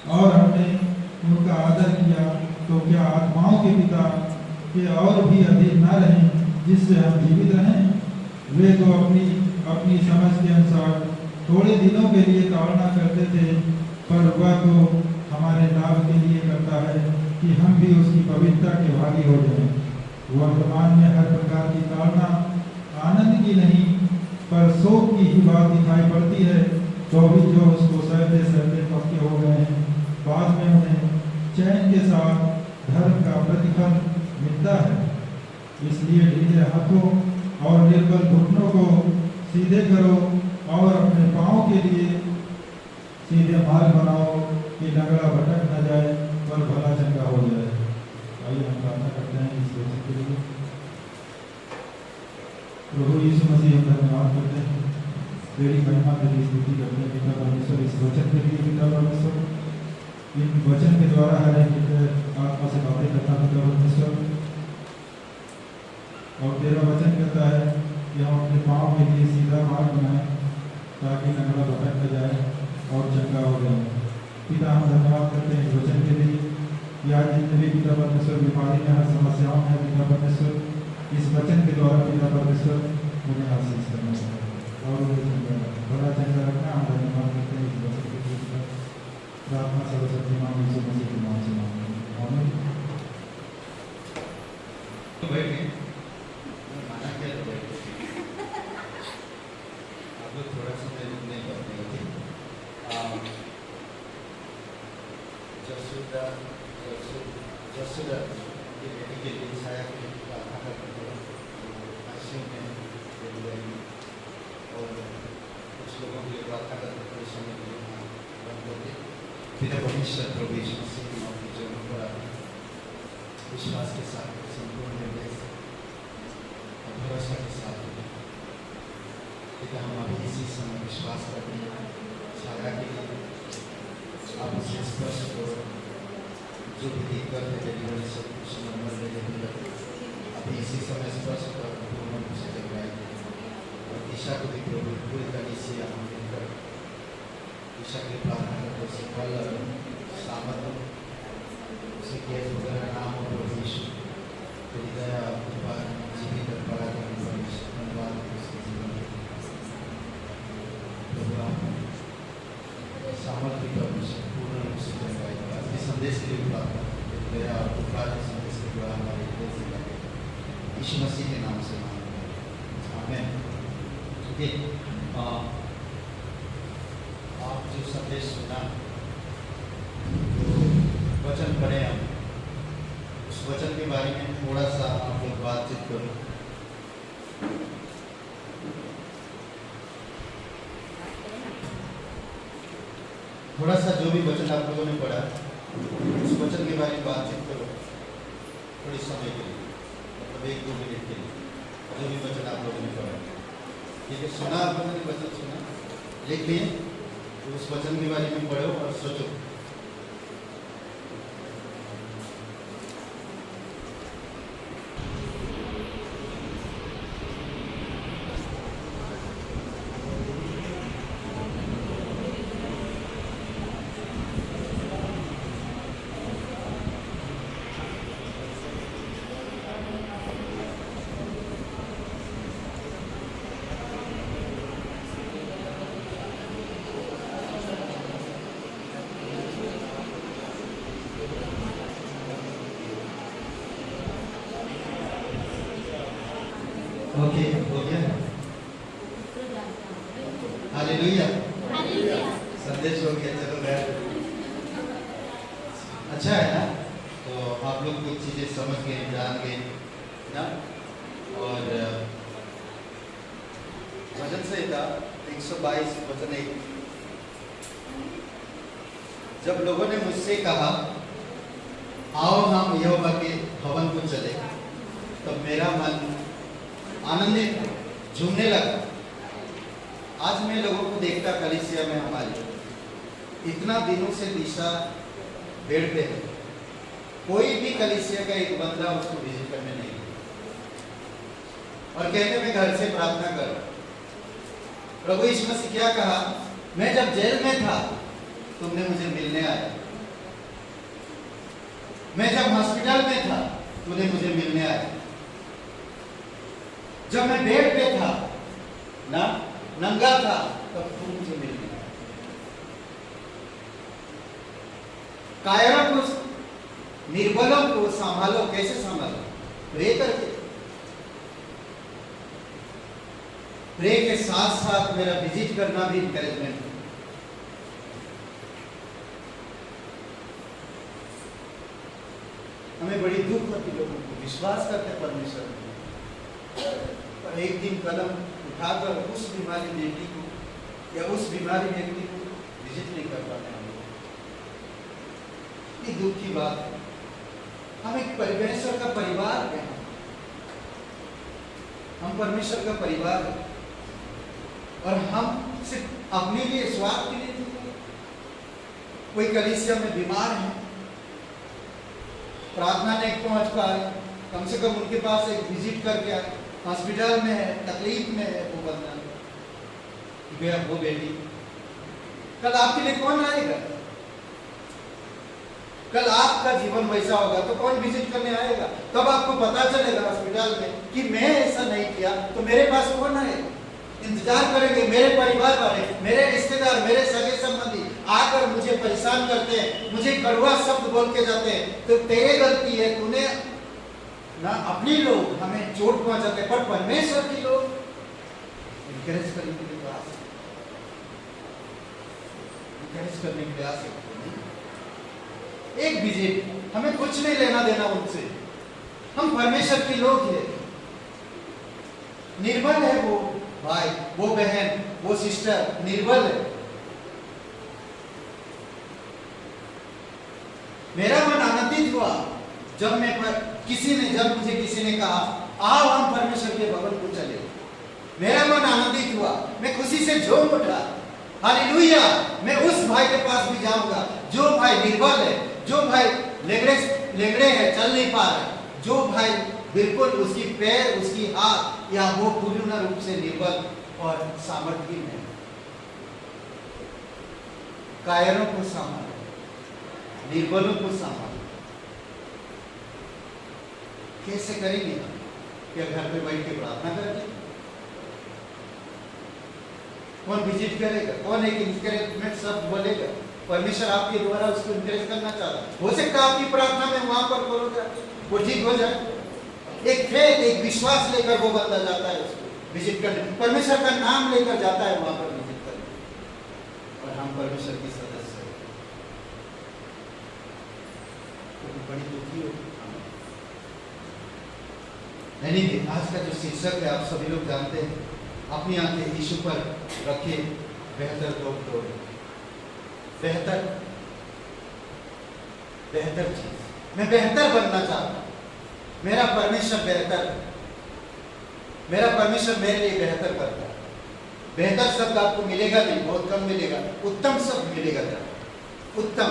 और हमने उनका आदर किया, तो क्या आत्माओं के पिता के और भी अधिक न रहें जिससे हम जीवित रहें? वे तो अपनी अपनी समझ के अनुसार थोड़े दिनों के लिए ताड़ना करते थे, पर वह तो हमारे लाभ के लिए करता है कि हम भी उसकी पवित्रता के भागी हो जाएं। वर्तमान में हर प्रकार की ताड़ना आनंद की नहीं पर शोक की ही बात दिखाई पड़ती है, तो भी जो उसको सहते सहते पक्के हो गए हैं, बाद में उन्हें चैन के साथ धर्म का प्रतिफल मिलता है। इसलिए ढीले हाथों और निर्बल घुटनों को सीधे करो और अपने पाँव के लिए सीधे मार्ग बनाओ कि लंगड़ा भटक न जाए पर भला चंगा हो जाए। आइए हम प्रार्थना करते हैं इस वचन के लिए। प्रभु यीशु मसीह हम धन्यवाद करते हैं, तेरी महिमा तेरी स्तुति करते हैं पिता परमेश्वर इस वचन के लिए। पिता परमेश्वर इन वचन के द्वारा हर एक आत्मा से बातें करता पिता परमेश्वर, और तेरा वचन कहता है कि हम अपने पाँव के लिए सीधा मार्ग बनाएं ताकि लंगड़ा भटक न जाए और चंगा हो जाए। पिता हम धन्यवाद करते हैं इस वचन के लिए कि आज जितने भी पिता परमेश्वर बीमारी में हर समस्याओं में पिता परमेश्वर इस वचन के द्वारा पिता परमेश्वर मुझे आशीष करना चाहिए और मुझे चंगा बड़ा चंगा रखना। हम धन्यवाद करते हैं इस वचन के लिए। प्रार्थना सरस्वती माँ यीशु मसीह के नाम से मांगते हैं, आमीन। आप लोग थोड़ा समय नहीं करते थे। जसुदा की बेटी के लिए छाया के प्रार्थना करते हैं आईसीयू में और कुछ लोगों के लिए प्रार्थना करते परेशानी के लिए बंद करके फिर भविष्य प्रभु यीशु मसीह की मौत की जन्म पर विश्वास के साथ संपूर्ण निर्णय और भरोसा के साथ हम अभी इसी समय विश्वास करते हैं छाया के लिए आप उसे स्पर्श करो, जो भी दिक्कत है डिलीवरी सब कुछ नंबर ले लेंगे अभी इसी समय स्पर्श कर पूर्ण रूप से जगाए और दिशा को भी प्रभु पूरी तरह से आनंदित कर दिशा की प्रार्थना करते उसे बल सामर्थ्य उसे गैस वगैरह नाम हो प्रभु यीशु तेरी दया कृपा जीवित और बड़ा करने वाले धन्यवाद उसके जीवन प्रभु आप सामर्थ्य का पूर्ण रूप से जगाए इस संदेश के लिए प्रार्थना दया और कृपा के संदेश यीशु मसीह के नाम से मांगते हैं, आमीन। ठीक, आप जो संदेश सुना, जो वचन पढ़े हम, उस वचन के बारे में थोड़ा सा आप लोग बातचीत करो। थोड़ा सा जो भी वचन आप लोगों ने पढ़ा, उस वचन के बारे में बातचीत करो थोड़ी समय के लिए, मतलब 1-2 मिनट के लिए, जो भी वचन आप लोगों ने पढ़ा। ठीक है, सुना आप लोगों ने वचन सुना, लिख लिए, तो उस वचन के बारे में पढ़ो और सोचो। ओके, हो गया, हालेलुया, संदेश हो गया, चलो गया। अच्छा है ना, तो आप लोग कुछ चीजें समझ गए, जान गए ना। और वचन संहिता 122 वचन 1, जब लोगों ने मुझसे कहा आओ हम यहोवा के भवन को चले, तब मेरा मन आनंदित झूमने लगा। आज मैं लोगों को देखता कलीसिया में हमारी इतना दिनों से दिशा बेड़ते हैं, कोई भी कलीसिया का एक बंदा उसको विजिट करने नहीं गया और कहते मैं घर से प्रार्थना करो। प्रभु यीशु मसीह क्या कहा, मैं जब जेल में था तुमने मुझे मिलने आया, मैं जब हॉस्पिटल में था तूने मुझे मिलने आया, जब मैं बेड पे था ना, नंगा था, तब तू मुझे मिलने आया। कायरों को, निर्बलों को संभालो, कैसे संभालो? प्रे करके। प्रे के साथ साथ मेरा विजिट करना भी इंकरेजमेंट है। हमें बड़ी दुख होती, लोगों को विश्वास करते परमेश्वर में, पर एक दिन कदम उठाकर उस बीमारी बेटी को या उस बीमारी व्यक्ति को विजिट नहीं कर पाते हम लोग। ये दुख की बात है। हम एक परमेश्वर का परिवार हैं, हम परमेश्वर का परिवार हैं और हम सिर्फ अपने लिए, स्वार्थ के लिए नहीं। कोई कलीसिया में बीमार है, प्रार्थना नहीं पहुंच पाए, कम से कम उनके पास एक विजिट करके आए। हॉस्पिटल में है, तकलीफ में है, वो बंदा, वो बेटी, कल आपके लिए कौन आएगा? कल आपका जीवन वैसा होगा तो कौन विजिट करने आएगा? तब आपको पता चलेगा हॉस्पिटल में कि मैं ऐसा नहीं किया तो मेरे पास कौन आएगा? इंतजार करेंगे मेरे परिवार वाले, मेरे रिश्तेदार, मेरे सगे संबंधी आकर मुझे परेशान करते हैं, मुझे कड़वा शब्द बोल के जाते हैं, तो तेरी गलती है, तूने ना, अपनी लोग हमें चोट पहुंचाते, पर परमेश्वर की लोग इनकरेज करने के लिए आ सकते, इनकरेज करने के लिए आ सकते। एक विजिट, हमें कुछ नहीं लेना देना उनसे, हम परमेश्वर के लोग हैं। निर्बल है वो भाई, वो बहन, वो सिस्टर निर्बल है। मेरा मन आनंदित हुआ जब मुझे किसी ने कहा आओ हम परमेश्वर के भवन को चले। मेरा मन आनंदित हुआ, मैं खुशी से झूम उठा, हालेलुया। मैं उस भाई के पास भी जाऊंगा जो भाई निर्बल है, जो भाई लेगड़े है, चल नहीं पा रहा, जो भाई बिल्कुल उसकी पैर, उसकी हाथ या वो पूर्ण रूप से निर्बल और सामर्थ्यहीन है। कायरों को संभालो, निर्बलों को संभालो। कैसे करेंगे? क्या घर पे बैठ के प्रार्थना करेंगे? कौन विजिट करेगा? कौन एक इंकरेजमेंट शब्द बोलेगा? परमेश्वर आपके द्वारा उसको इंकरेज करना चाहता है। हो सकता है आपकी प्रार्थना में वहां पर बोलो जाके वो ठीक हो जाए, एक फेथ, एक विश्वास लेकर वो बंदा जाता है उसको विजिट करने, परमेश्वर का नाम लेकर जाता है वहां पर विजिट करने, और हम परमेश्वर के सदस्य हैं। तो बड़ी दुखी होगी। यानी कि आज का जो शीर्षक है आप सभी लोग जानते हैं, अपनी आंखें यीशु पर रखे, बेहतर लोग दौड़, बेहतर बेहतर चीज, मैं बेहतर बनना चाहता हूं, मेरा परमेश्वर बेहतर, मेरा परमेश्वर मेरे लिए बेहतर करता है। बेहतर शब्द आपको मिलेगा नहीं, बहुत कम मिलेगा, उत्तम शब्द मिलेगा। उत्तम,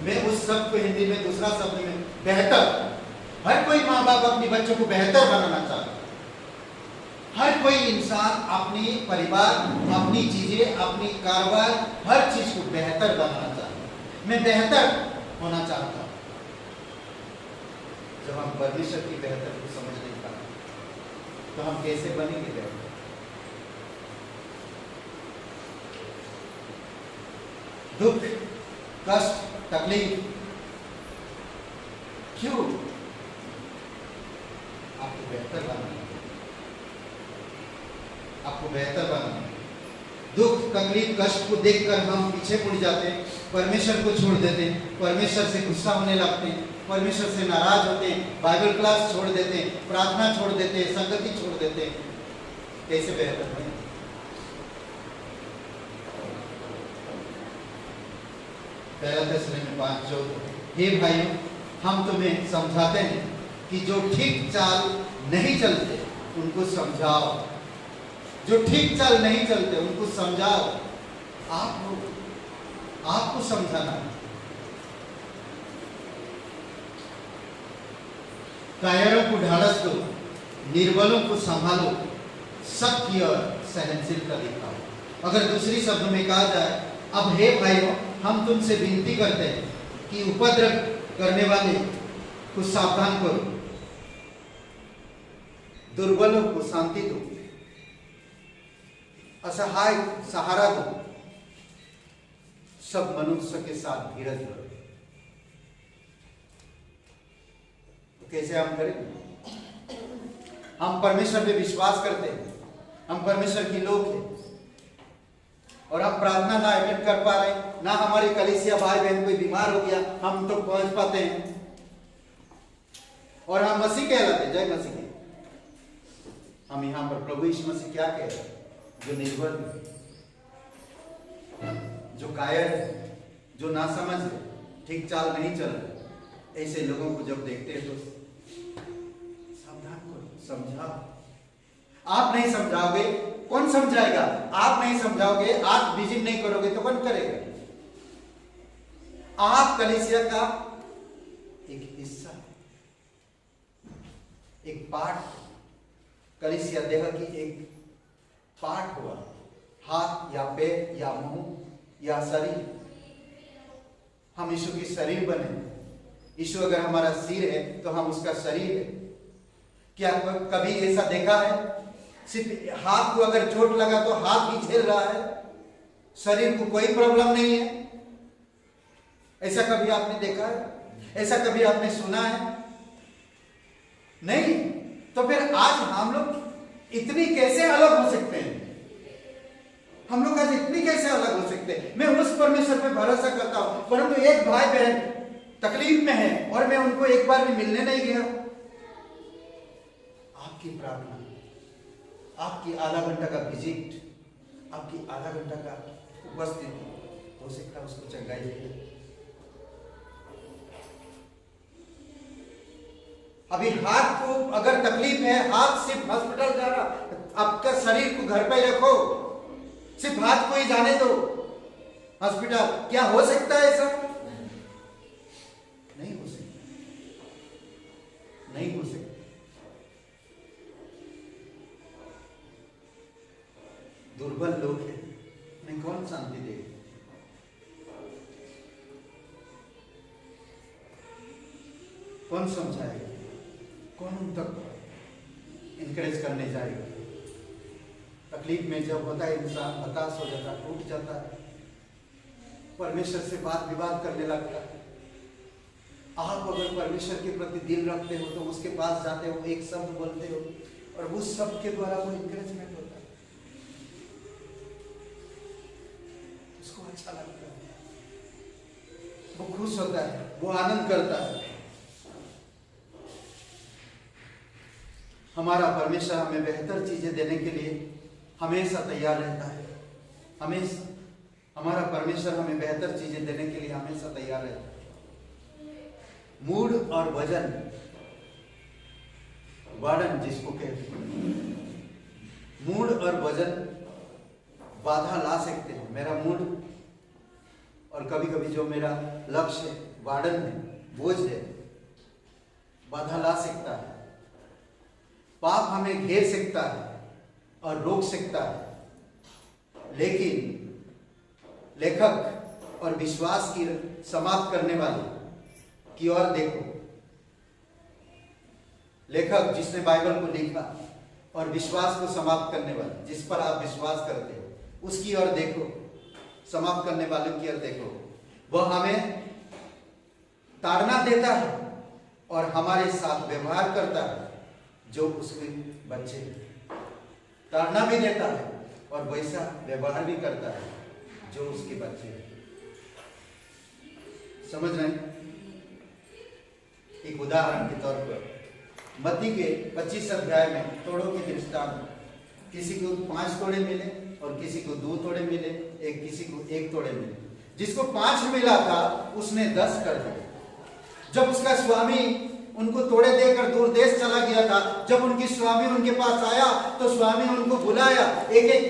मैं उस शब्द को हिंदी में दूसरा शब्द में बेहतर, हर कोई माँ बाप अपने बच्चों को बेहतर बनाना चाहता है। हर कोई इंसान अपनी परिवार, अपनी चीजें, अपनी कारोबार, हर चीज को बेहतर बनाना चाहता है। मैं बेहतर होना चाहता हूं। जब हम परमेश्वर की बेहतर को समझ नहीं पाते तो हम कैसे बनेंगे बेहतर? दुख, कष्ट, तकलीफ क्यों? आपको बेहतर बनाना, आपको बेहतर बनाना। दुख, तकलीफ, कष्ट को देखकर हम पीछे मुड़ जाते हैं, परमेश्वर को छोड़ देते हैं, परमेश्वर से गुस्सा होने लगते हैं, परमेश्वर से नाराज होते हैं, बाइबल क्लास छोड़ देते हैं, प्रार्थना छोड़ देते हैं, संगति छोड़ देते हैं। कैसे बेहतर बने? पहला थिस्सलुनीके 5:14, हे भाइयों, हम तुम्हें समझाते हैं कि जो ठीक चाल नहीं चलते उनको समझाओ, जो ठीक चाल नहीं चलते उनको समझाओ। आपको समझाना, कायरों को ढाढ़स दो, निर्बलों को संभालो, सत्य और सहनशीलता दिखाओ। अगर दूसरी शब्द में कहा जाए, अब हे भाइयों, हम तुमसे विनती करते हैं कि उपद्रव करने वाले को सावधान करो, दुर्बलों को शांति दो, असहाय सहारा दो, सब मनुष्य के साथ धीरज रखो। तो कैसे हम करेंगे? हम परमेश्वर पे विश्वास करते हैं, हम परमेश्वर के लोग हैं, और हम प्रार्थना ना अटेंड कर पा रहे, ना हमारी कलीसिया भाई बहन कोई बीमार हो गया हम तो पहुंच पाते हैं, और हम मसीह कहलाते हैं। जय मसीह। हम यहाँ पर प्रभु यीशु मसीह क्या कह रहे हैं? जो निर्बल, जो कायर है, जो ना समझ है, ठीक चाल नहीं चल रहे, ऐसे लोगों को जब देखते हैं तो सावधान करो, समझाओ। आप नहीं समझाओगे, कौन समझाएगा? आप नहीं समझाओगे, आप विजिट नहीं करोगे तो कौन करेगा? आप कलीसिया का एक हिस्सा, एक पार्ट, कलीसिया देह की एक पार्ट हुआ, हाथ या पैर या मुंह या शरीर। हम यीशु की शरीर बने। यीशु अगर हमारा सिर है तो हम उसका शरीर है। क्या कभी ऐसा देखा है? सिर्फ हाथ को अगर चोट लगा तो हाथ भी झेल रहा है, शरीर को कोई प्रॉब्लम नहीं है। ऐसा कभी आपने देखा है? ऐसा कभी आपने सुना है? नहीं। तो फिर आज हम लोग इतनी कैसे अलग हो सकते हैं? हम लोग आज इतनी कैसे अलग हो सकते हैं? मैं उस परमेश्वर पे भरोसा करता हूं, परंतु एक भाई बहन तकलीफ में है और मैं उनको एक बार भी मिलने नहीं गया। आपकी प्रार्थना, आपकी आधा घंटा का विजिट, आपकी आधा घंटा का उपस्थिति हो सकता है उसको चंगाई दे। अभी हाथ को अगर तकलीफ है, हाथ सिर्फ हॉस्पिटल जा रहा, आपका शरीर को घर पे रखो, सिर्फ हाथ को ही जाने दो हॉस्पिटल। क्या हो सकता है ऐसा? नहीं हो सकता, नहीं हो सकता। दुर्बल लोग हैं, मैं कौन शांति देगा? कौन समझाएगा? कौन उन तक इनकरेज करने जाएगा? तकलीफ में जब होता है इंसान हताश हो जाता है, टूट जाता है, परमेश्वर से बात विवाद करने लगता है, आप अगर परमेश्वर के प्रति दिल रखते हो तो उसके पास जाते हो, एक शब्द बोलते हो और उस शब्द के द्वारा वो इंकरेजमेंट होता है, उसको अच्छा लगता है, वो खुश होता है, वो आनंद करता है। हमारा परमेश्वर हमें बेहतर चीजें देने के लिए हमेशा तैयार रहता है। हमेशा हमारा परमेश्वर हमें बेहतर चीजें देने के लिए हमेशा तैयार रहता है। मूड और वजन, वार्डन जिसको कहते हैं, मूड और वजन बाधा ला सकते हैं। मेरा मूड और कभी कभी जो मेरा लक्ष्य वार्डन है, बोझ है, बाधा ला सकता है। पाप हमें घेर सकता है और रोक सकता है, लेकिन लेखक और विश्वास की समाप्त करने वाले की ओर देखो। लेखक जिसने बाइबल को लिखा और विश्वास को समाप्त करने वाले, जिस पर आप विश्वास करते हो, उसकी ओर देखो, समाप्त करने वालों की ओर देखो। वह हमें ताड़ना देता है और हमारे साथ व्यवहार करता है जो उसके बच्चे हैं। ताड़ना भी देता है और वैसा व्यवहार भी करता है जो उसके बच्चे हैं। समझ रहे हैं? एक उदाहरण के तौर पर मत्ती के 25 अध्याय में तोड़ों की दृष्टांत, किसी को 5 तोड़े मिले और किसी को 2 तोड़े मिले, एक किसी को 1 तोड़े मिले। जिसको 5 मिला था उसने 10 कर दिया। जब उसका स्वामी उनको तोड़े देकर दूर देश चला गया था, जब उनकी स्वामी उनके पास आया तो स्वामी उनको बुलाया एक एक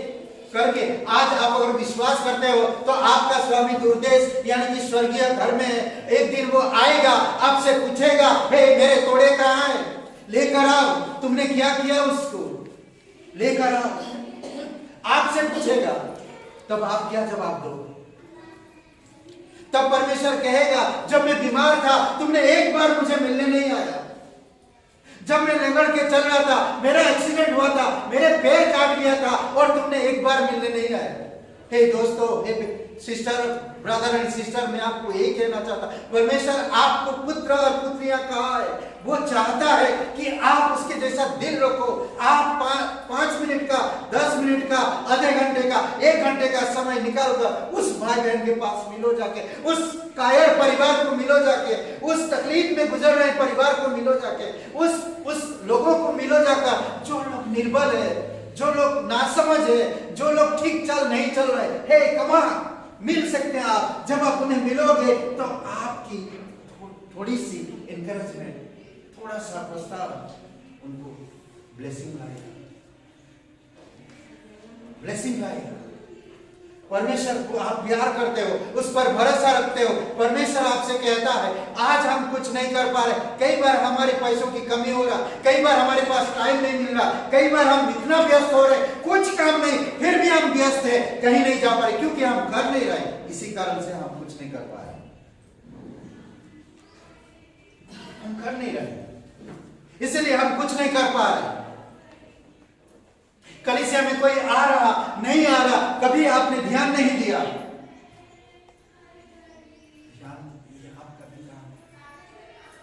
करके। आज आप अगर विश्वास करते हो तो आपका स्वामी दूरदेश यानी कि स्वर्गीय घर में है। एक दिन वो आएगा, आपसे पूछेगा, हे मेरे तोड़े कहाँ है, लेकर आओ। तुमने क्या किया उसको, लेकर आओ। आपसे पूछेगा, तब आप क्या जवाब दोगे? तब परमेश्वर कहेगा, जब मैं बीमार था तुमने एक बार मुझे मिलने नहीं आया। जब मैं लंगड़ के चल रहा था, मेरा एक्सीडेंट हुआ था, मेरे पैर काट लिया था और तुमने एक बार मिलने नहीं आया। हे दोस्तों, हे सिस्टर, ब्रदर एंड सिस्टर, मैं आपको यही कहना चाहता, परमेश्वर आपको पुत्र और पुत्रियां कहा है। वो चाहता है कि आप उसके जैसा दिल रखो। आप 5 मिनट का, 10 मिनट का, आधे घंटे का, 1 घंटे का समय निकालकर उस भाई बहन के पास मिलो जाके, उस कायर परिवार को मिलो जाके, उस तकलीफ में गुजर रहे परिवार को मिलो जाके, उस लोगों को मिलो जाकर जो लोग निर्बल है, जो लोग नासमझ है, जो लोग ठीक नहीं चल रहे। हे कमा मिल सकते हैं आप। जब आप उन्हें मिलोगे तो आपकी थोड़ी सी एनकरेजमेंट, थोड़ा सा प्रस्ताव उनको ब्लेसिंग लाएगा, ब्लेसिंग लाएगा। परमेश्वर को आप प्यार करते हो, उस पर भरोसा रखते हो। परमेश्वर आपसे कहता है, आज हम कुछ नहीं कर पा रहे, कई बार हमारे पैसों की कमी हो रहा, कई बार हमारे पास टाइम नहीं मिल रहा, कई बार हम इतना व्यस्त हो रहे, कुछ काम नहीं, फिर भी हम व्यस्त हैं, कहीं नहीं जा पा रहे, क्योंकि हम कर नहीं रहे। इसी कारण से हम कुछ नहीं कर पा रहे, हम कर नहीं रहे, इसलिए हम कुछ नहीं कर पा रहे। कलीसिया में कोई आ रहा, नहीं आ रहा, कभी आपने ध्यान नहीं दिया। ये आपका भी काम,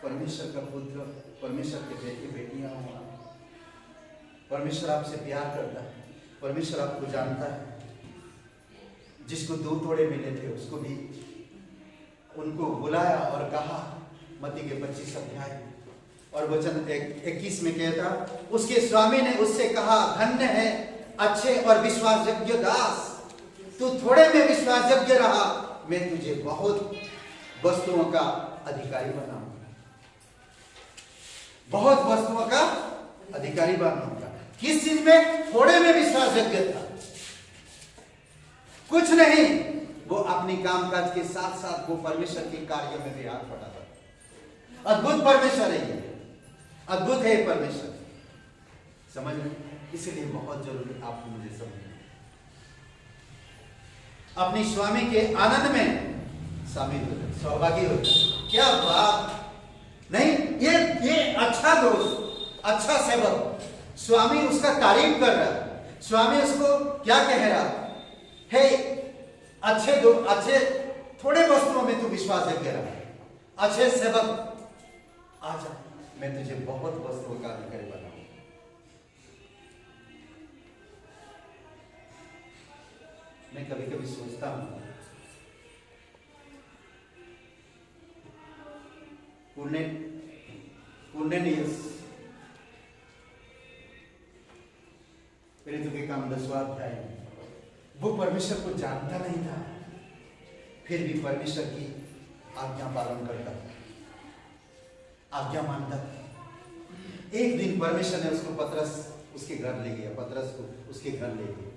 परमेश्वर का पुत्र, परमेश्वर के बेटे बेटियां हो। परमेश्वर आपसे प्यार करता है, परमेश्वर आपको जानता है। जिसको 2 तोड़े मिले थे उसको भी उनको बुलाया और कहा, मत्ती के 25 अध्याय और वचन 21 में कहता, उसके स्वामी ने उससे कहा, धन्य है अच्छे और विश्वासयोग्य दास, तू थोड़े में विश्वासयोग्य रहा, मैं तुझे बहुत वस्तुओं का अधिकारी बनाऊंगा, बहुत वस्तुओं का अधिकारी बनाऊंगा। किस चीज में? थोड़े में विश्वासयोग्य था, कुछ नहीं, वो अपनी कामकाज के साथ साथ वो परमेश्वर के कार्यों में भी हाथ बढ़ाता। अद्भुत परमेश्वर है ये, अद्भुत है परमेश्वर, समझ में? इसलिए बहुत जरूरी आपको मुझे समझना, अपनी स्वामी के आनंद में शामिल हो जाए, सहभागी हो जाए। क्या बात नहीं, ये अच्छा दोस्त, अच्छा सेवक, स्वामी उसका तारीफ कर रहा है, स्वामी उसको क्या कह रहा है, अच्छे थोड़े वस्तुओं में तू विश्वास रहा, अच्छे सेवक, आजा, मैं तुझे बहुत वस्तुओं का अधिकारी बनाऊं। मैं कभी कभी सोचता हूं, कुरनेलियस प्रेरितों के काम 10वां अध्याय में, वो परमेश्वर को जानता नहीं था, फिर भी परमेश्वर की आज्ञा पालन करता था, आज्ञा मानता था। एक दिन परमेश्वर ने उसको पतरस उसके घर ले गया, पतरस को उसके घर ले गया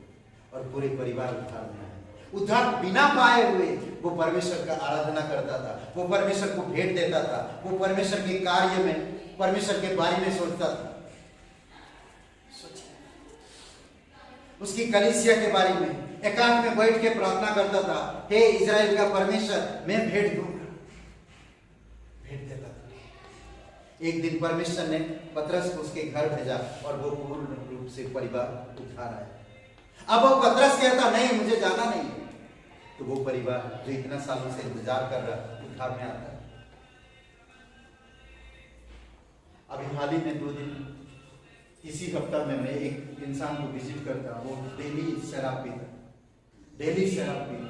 और पूरे परिवार उद्धार में आए। उद्धार बिना पाए हुए वो परमेश्वर का आराधना करता था, वो परमेश्वर को भेंट देता था, वो परमेश्वर के कार्य में, परमेश्वर के बारे में सोचता था। उसकी कलीसिया के बारे में एकांत में बैठ के प्रार्थना करता था, हे इजराइल का परमेश्वर, मैं भेंट दूंगा, भेंट देता था। एक दिन परमेश्वर ने पतरस को उसके घर भेजा और वो पूर्ण रूप से परिवार उद्धार आया। अब वो पतरस कहता, नहीं मुझे जाना नहीं है, तो वो परिवार जो इतना सालों से इंतजार कर रहा उद्धार में आता है। अभी हाल ही में 2 दिन इसी हफ्ता में मैं एक इंसान को विजिट करता हूँ, वो डेली शराब पीता, डेली शराब पीता।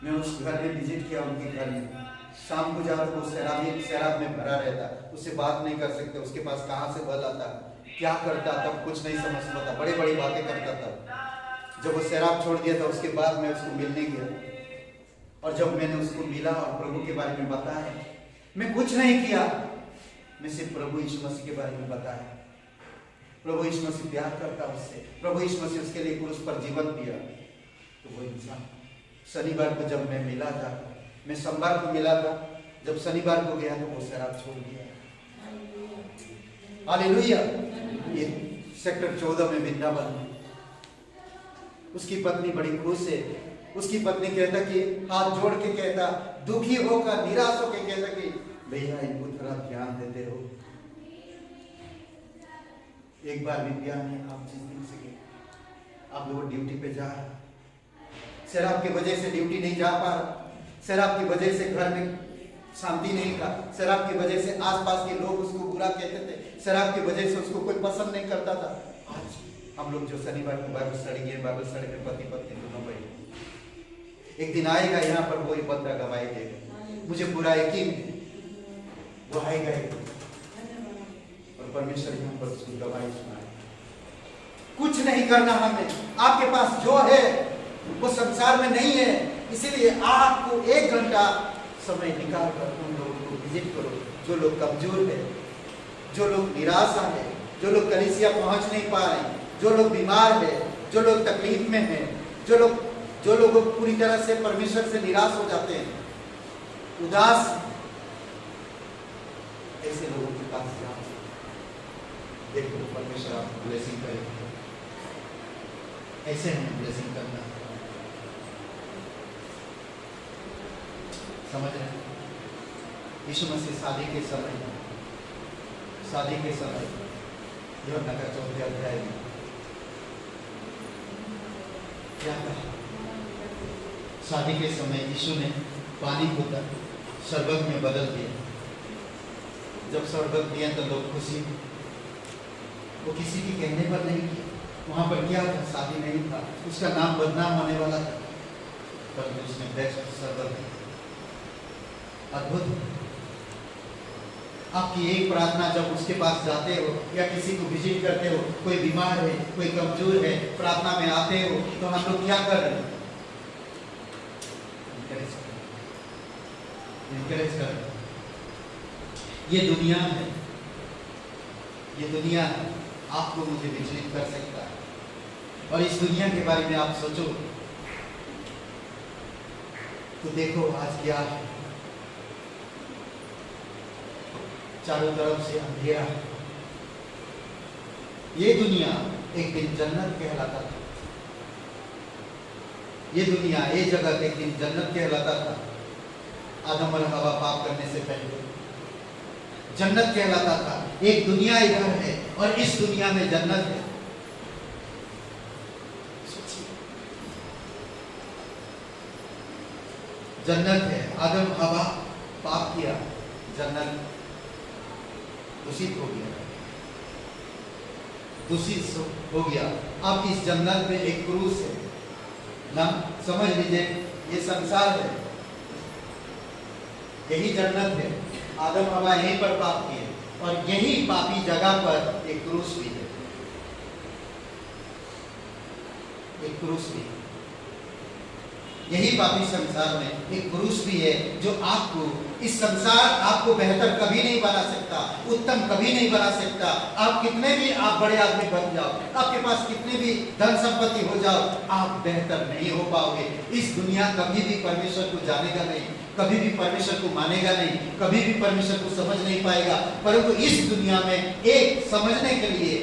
मैं उस घर में विजिट किया, उनके घर में शाम को जाओ तो वो शराब में भरा रहता, उससे बात नहीं कर सकते, उसके पास कहाँ से बल आता, क्या करता तब कुछ नहीं समझ पाता, बड़ी बड़ी बातें करता था। जब वो शराब छोड़ दिया था उसके बाद मैं उसको मिलने गया, और जब मैंने उसको मिला और प्रभु के बारे में बताया, मैं कुछ नहीं किया, मैं सिर्फ प्रभु यीशु मसीह के बारे में बताया। प्रभु यीशु मसीह प्यार करता उससे, प्रभु यीशु मसीह उसके लिए क्रूस पर जीवन दिया। तो वो इंसान शनिवार को जब मैं मिला था, मैं सोमवार को मिला था, जब शनिवार को गया तो वो शराब छोड़ दिया। हालेलुया। ये सेक्टर 14 में वृंदावन में उसकी पत्नी बड़ी खुश है। उसकी पत्नी कहता कि हाथ जोड़ के कहता, दुखी होकर निराश होकर कहता कि भैया इनको थोड़ा ध्यान देते हो, एक बार भी प्यार नहीं, आप जिस दिन से गए आप लोग ड्यूटी पे जा रहे, शराब की वजह से ड्यूटी नहीं जा पा रहा, शराब की वजह से घर में शांति नहीं था, शराब की वजह से आसपास के लोग उसको बुरा कहते थे, शराब की वजह से उसको कोई पसंद नहीं करता था। आज हम लोग जो शनिवार को बाइबल स्टडी गए, बाइबल स्टडी में पति पत्नी दोनों बैठे, एक दिन आएगा यहाँ पर वही बंदा गवाही देगा, मुझे पूरा यकीन है वो आएगा और परमेश्वर यहाँ पर उसकी गवाही सुनाए। कुछ नहीं करना हमें, आपके पास जो है वो संसार में नहीं है, इसीलिए आपको 1 घंटा समय निकाल कर उन लोगों को विजिट करो जो लोग कमजोर है, जो लोग निराशा है, जो लोग कलीसिया पहुंच नहीं पा रहे, जो लोग बीमार है, जो लोग तकलीफ में है, जो लोग पूरी तरह से परमेश्वर से निराश हो जाते हैं, उदास, ऐसे लोगों के पास जाओ, देखो परमेश्वर आपको ब्लेसिंग करेगा। ऐसे हमें ब्लेसिंग करना, समझ रहे हैं? यीशु मसीह शादी के समय यूहन्ना का 4 अध्याय में क्या कहा? शादी के समय यीशु ने पानी को शरबत में बदल दिया। जब शरबत दिया तो लोग खुशी, वो किसी के कहने पर नहीं किया, वहां पर क्या था? शादी नहीं था, उसका नाम बदनाम होने वाला था, पर उसने बेस्ट शरबत दिया। अद्भुत। आपकी एक प्रार्थना जब उसके पास जाते हो या किसी को विजिट करते हो, कोई बीमार है, कोई कमजोर है, प्रार्थना में आते हो, तो हम लोग क्या कर रहे हैं? इनकरेज कर रहे हैं। ये दुनिया है, ये दुनिया है, आपको मुझे विचलित कर सकता है। और इस दुनिया के बारे में आप सोचो तो देखो आज क्या है, चारों तरफ से अंधेरा है। ये दुनिया एक दिन जन्नत कहलाता था, ये दुनिया, ये जगत एक दिन जन्नत कहलाता था। आदम और हवा पाप करने से पहले जन्नत कहलाता था। एक दुनिया इधर है और इस दुनिया में जन्नत है। जन्नत है, आदम हवा पाप किया, जन्नत दूषित हो गया, दूषित हो गया। अब इस जन्नत में एक क्रूस है ना, समझ लीजिए ये संसार है, यही जन्नत है। आदम हवा यहीं पर पाप किए और यही पापी जगह पर एक क्रूस भी है, एक क्रूस भी है। यही पापी संसार में एक क्रूस भी है जो आपको, इस संसार आपको बेहतर कभी नहीं बना सकता, उत्तम कभी नहीं बना सकता। आप कितने भी आप बड़े आदमी बन जाओ, आपके पास कितने भी धन संपत्ति हो जाओ, आप बेहतर नहीं हो पाओगे। इस दुनिया कभी भी परमेश्वर को जानेगा नहीं, कभी भी परमेश्वर को मानेगा नहीं, कभी भी परमेश्वर को समझ नहीं पाएगा। परंतु इस दुनिया में एक समझने के लिए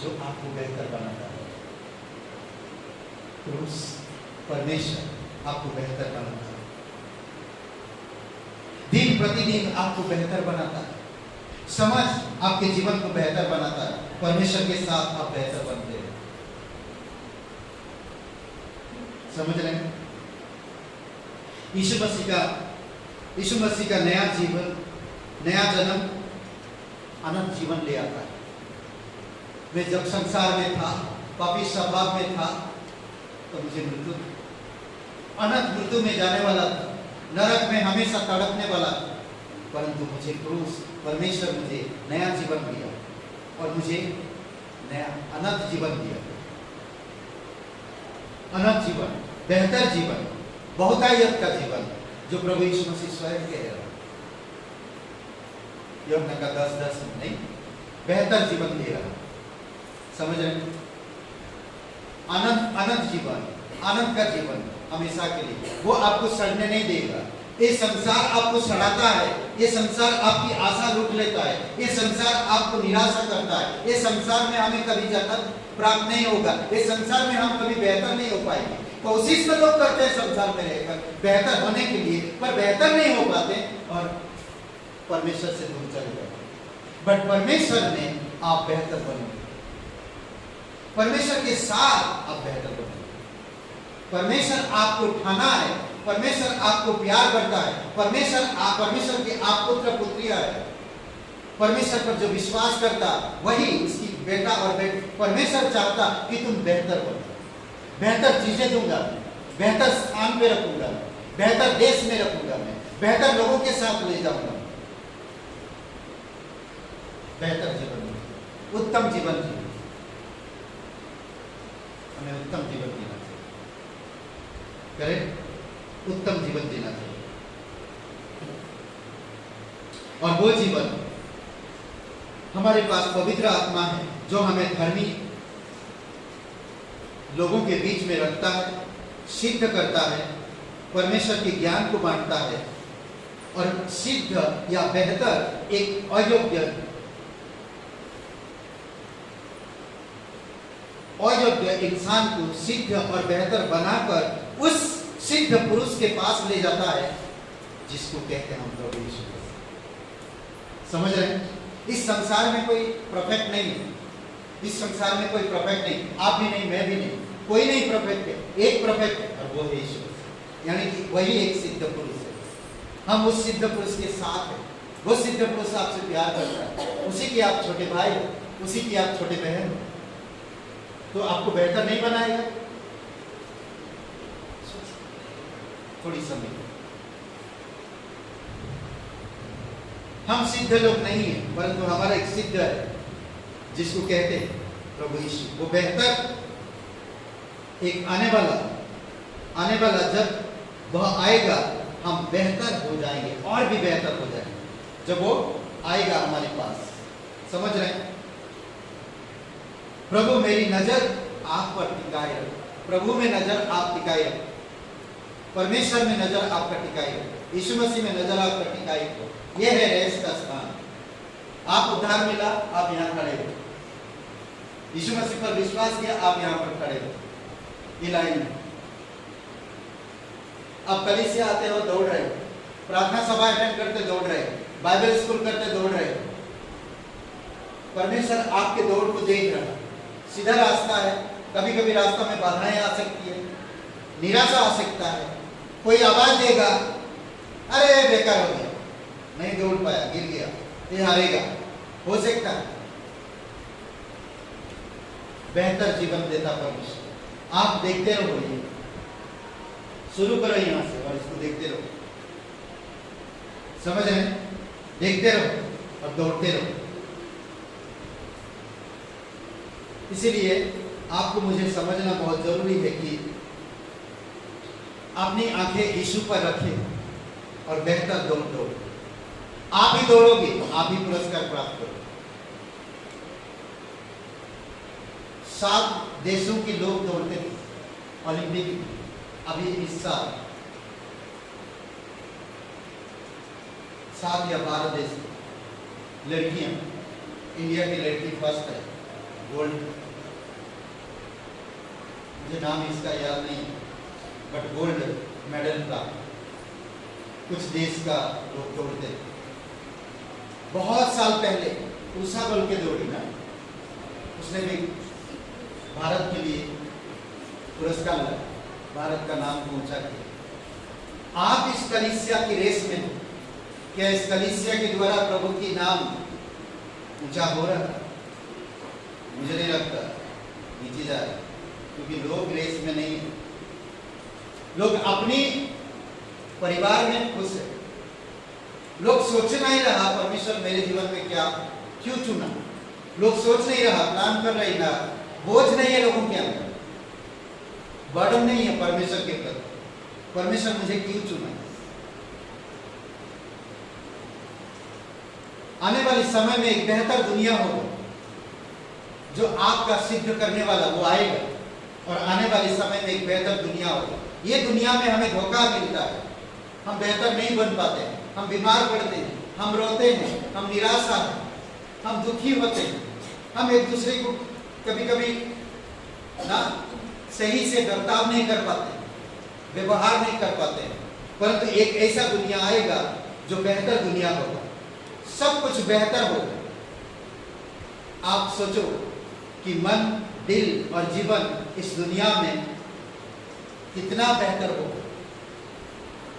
जो आपको बेहतर बनाता है, क्रूस, परमेश्वर आपको बेहतर बनाता है, दिन प्रतिदिन आपको बेहतर बनाता है, समझ आपके जीवन को बेहतर बनाता है। परमेश्वर के साथ आप बेहतर बनते हैं। समझ रहे हैं? यीशु मसीह का नया जीवन, नया जन्म अनंत जीवन ले आता है। मैं जब संसार में था, पापी स्वभाव में था, तो मुझे मृत्यु, अनंत मृत्यु में जाने वाला था, नरक में हमेशा तड़पने वाला था। परंतु मुझे क्रूस, परमेश्वर मुझे नया जीवन दिया और मुझे नया अनंत जीवन दिया। अनंत जीवन, बेहतर जीवन, बहुतायत का जीवन, जो प्रभु यीशु मसीह स्वयं कह रहा है। यूहन्ना का 10:10 नहीं, बेहतर जीवन दे रहा। समझ रहे हैं? अनंत जीवन, अनंत का जीवन हमेशा के लिए। वो आपको सड़ने नहीं देगा। ये संसार आपको सड़ाता है, ये संसार आपकी आशा लूट लेता है, ये संसार आपको निराशा करता है, ये संसार में हमें कभी जन्नत प्राप्त नहीं होगा, ये संसार में हम कभी बेहतर नहीं हो पाएंगे। कोशिश तो लोग करते हैं संसार में रहकर बेहतर होने के लिए, पर बेहतर नहीं हो पाते और परमेश्वर से दूर चले जाते। बट परमेश्वर में आप बेहतर बनेंगे, परमेश्वर के साथ आप बेहतर बनेंगे। परमेश्वर आपको उठाना है, परमेश्वर आपको प्यार करता है, परमेश्वर के आप पुत्र पुत्रियां है। परमेश्वर पर जो विश्वास करता वही उसकी बेटा और बेटी। परमेश्वर चाहता कि तुम बेहतर बनो, बेहतर चीजें दूंगा, बेहतर स्थान पे रखूंगा, बेहतर देश में रखूंगा, मैं बेहतर लोगों के साथ ले जाऊंगा, बेहतर जीवन, उत्तम जीवन जीवन। हमें उत्तम जीवन जीना चाहिए, करेक्ट? उत्तम जीवन जीना चाहिए। और वो जीवन हमारे पास पवित्र आत्मा है जो हमें धर्मी लोगों के बीच में रखता है, सिद्ध करता है, परमेश्वर के ज्ञान को बांटता है और सिद्ध या बेहतर एक अयोग्य इंसान को सिद्ध और बेहतर बनाकर उस सिद्ध पुरुष के पास ले जाता है जिसको कहते हैं हम प्रभु यीशु मसीह। समझ रहे हैं? इस संसार में कोई परफेक्ट नहीं है, इस संसार में कोई परफेक्ट नहीं, आप भी नहीं, मैं भी नहीं, कोई नहीं परफेक्ट है। एक परफेक्ट है और वो है यीशु मसीह, यानी कि वही एक सिद्ध पुरुष है। हम उस सिद्ध पुरुष के साथ हैं। वो सिद्ध पुरुष आपसे प्यार करता है, उसी के आप छोटे भाई हो, उसी की आप छोटे बहन हो, तो आपको बेहतर नहीं बनाएगा? थोड़ी समय हम सिद्ध लोग नहीं है, परंतु हमारा एक सिद्ध है जिसको कहते हैं प्रभु यीशु। वो बेहतर एक आने वाला जब वह आएगा हम बेहतर हो जाएंगे और भी बेहतर हो जाएंगे जब वो आएगा हमारे पास। समझ रहे हैं? प्रभु मेरी नजर आप पर टिकाए रहो, प्रभु में नजर आप टिकाए रहो, परमेश्वर में नजर आपका टिकाए रहो, यीशु मसीह में नजर आपका टिकाए रहो। यह है रेस का स्थान। आप उद्धार मिला, आप यहाँ खड़े हो, यीशु मसीह पर विश्वास किया, आप यहाँ पर खड़े हो। ये लाइन है। आप कलीसिया आते हो, दौड़ रहे हो, प्रार्थना सभा अटेंड करते दौड़ रहे हो, बाइबल स्कूल करते दौड़ रहे हो। परमेश्वर आपके दौड़ को देख रहा है। सीधा रास्ता है, कभी कभी रास्ता में बाधाएं आ सकती है, निराशा आ सकता है, कोई आवाज देगा, अरे बेकार हो गया, नहीं दौड़ पाया, गिर गया, ये हारेगा, हो सकता है। बेहतर जीवन देता परमेश्वर। आप देखते रहो, ये शुरू करो यहां से और इसको देखते रहो, समझ रहे हैं? देखते रहो और दौड़ते रहो। इसीलिए आपको मुझे समझना बहुत जरूरी है कि अपनी आंखें यीशु पर रखें और बेहतर दौड़ दो। आप ही दौड़ोगे, आप ही पुरस्कार प्राप्त करोगे। 7 देशों के लोग दौड़ते थे ओलंपिक में। अभी इस साल 7 या 12 देश की लड़कियां, इंडिया की लड़की फर्स्ट है, गोल्ड। मुझे नाम इसका याद नहीं, बट गोल्ड मेडल प्राप्त। कुछ देश का लोग दौड़ते थे। बहुत साल पहले उषा बोल के दौड़ी ना, उसने भी भारत के लिए पुरस्कार लाया, भारत का नाम ऊंचा किया। आप इस कलीसिया की रेस में हो, क्या इस कलीसिया के द्वारा प्रभु की नाम ऊंचा हो रहा है? मुझे नहीं लगता, नीचे जा रहा है, क्योंकि लोग रेस में नहीं है। लोग अपनी परिवार में खुश है। लोग सोच नहीं रहा परमेश्वर मेरे जीवन में क्या क्यों चुना। लोग सोच नहीं रहा, प्लान कर रही ना, बोझ नहीं है लोगों के अंदर, बर्डन नहीं है परमेश्वर के प्रति, परमेश्वर मुझे क्यों चुना। आने वाले समय में एक बेहतर दुनिया होगा, जो आपका सिद्ध करने वाला वो आएगा, और आने वाले समय में एक बेहतर दुनिया होगा। ये दुनिया में हमें धोखा मिलता है, हम बेहतर नहीं बन पाते हैं, हम बीमार पड़ते हैं, हम रोते हैं, हम निराशा हैं, हम दुखी होते हैं, हम एक दूसरे को कभी कभी ना सही से बर्ताव नहीं कर पाते, व्यवहार नहीं कर पाते हैं। परंतु एक ऐसा दुनिया आएगा जो बेहतर दुनिया होगा, सब कुछ बेहतर होगा। आप सोचो कि मन, दिल और जीवन इस दुनिया में कितना बेहतर होगा।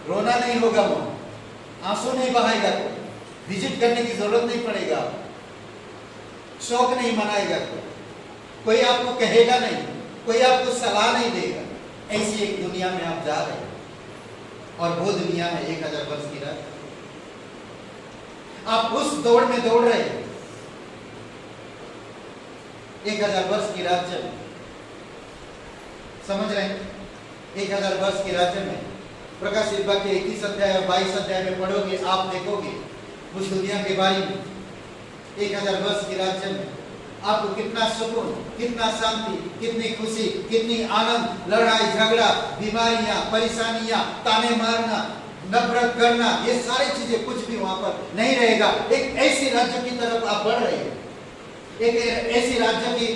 रोना नहीं होगा, वो आंसू नहीं बहाएगा, विजिट करने की जरूरत नहीं पड़ेगा, शौक नहीं मनाएगा, कोई आपको कहेगा नहीं, कोई आपको सलाह नहीं देगा। ऐसी एक दुनिया में आप जा रहे हैं, और वो दुनिया है 1000 वर्ष की रात। आप उस दौड़ में दौड़ रहे हैं, 1000 वर्ष की राज्य में, समझ रहे हैं? 1000 वर्ष के राज्य में प्रकाश के 21 अध्याय और 22 अध्याय में पढ़ोगे, आप देखोगे उस दुनिया के बारे में। 1000 वर्ष के राज्य में आपको कितना सुकून, कितना शांति, कितनी खुशी, कितनी आनंद, लड़ाई झगड़ा, बीमारियां, परेशानियां, ताने मारना, नफरत करना, ये सारी चीजें कुछ भी वहां पर नहीं रहेगा। एक ऐसे राज्य की तरफ आप बढ़ रहे हैं, एक ऐसे राज्य की,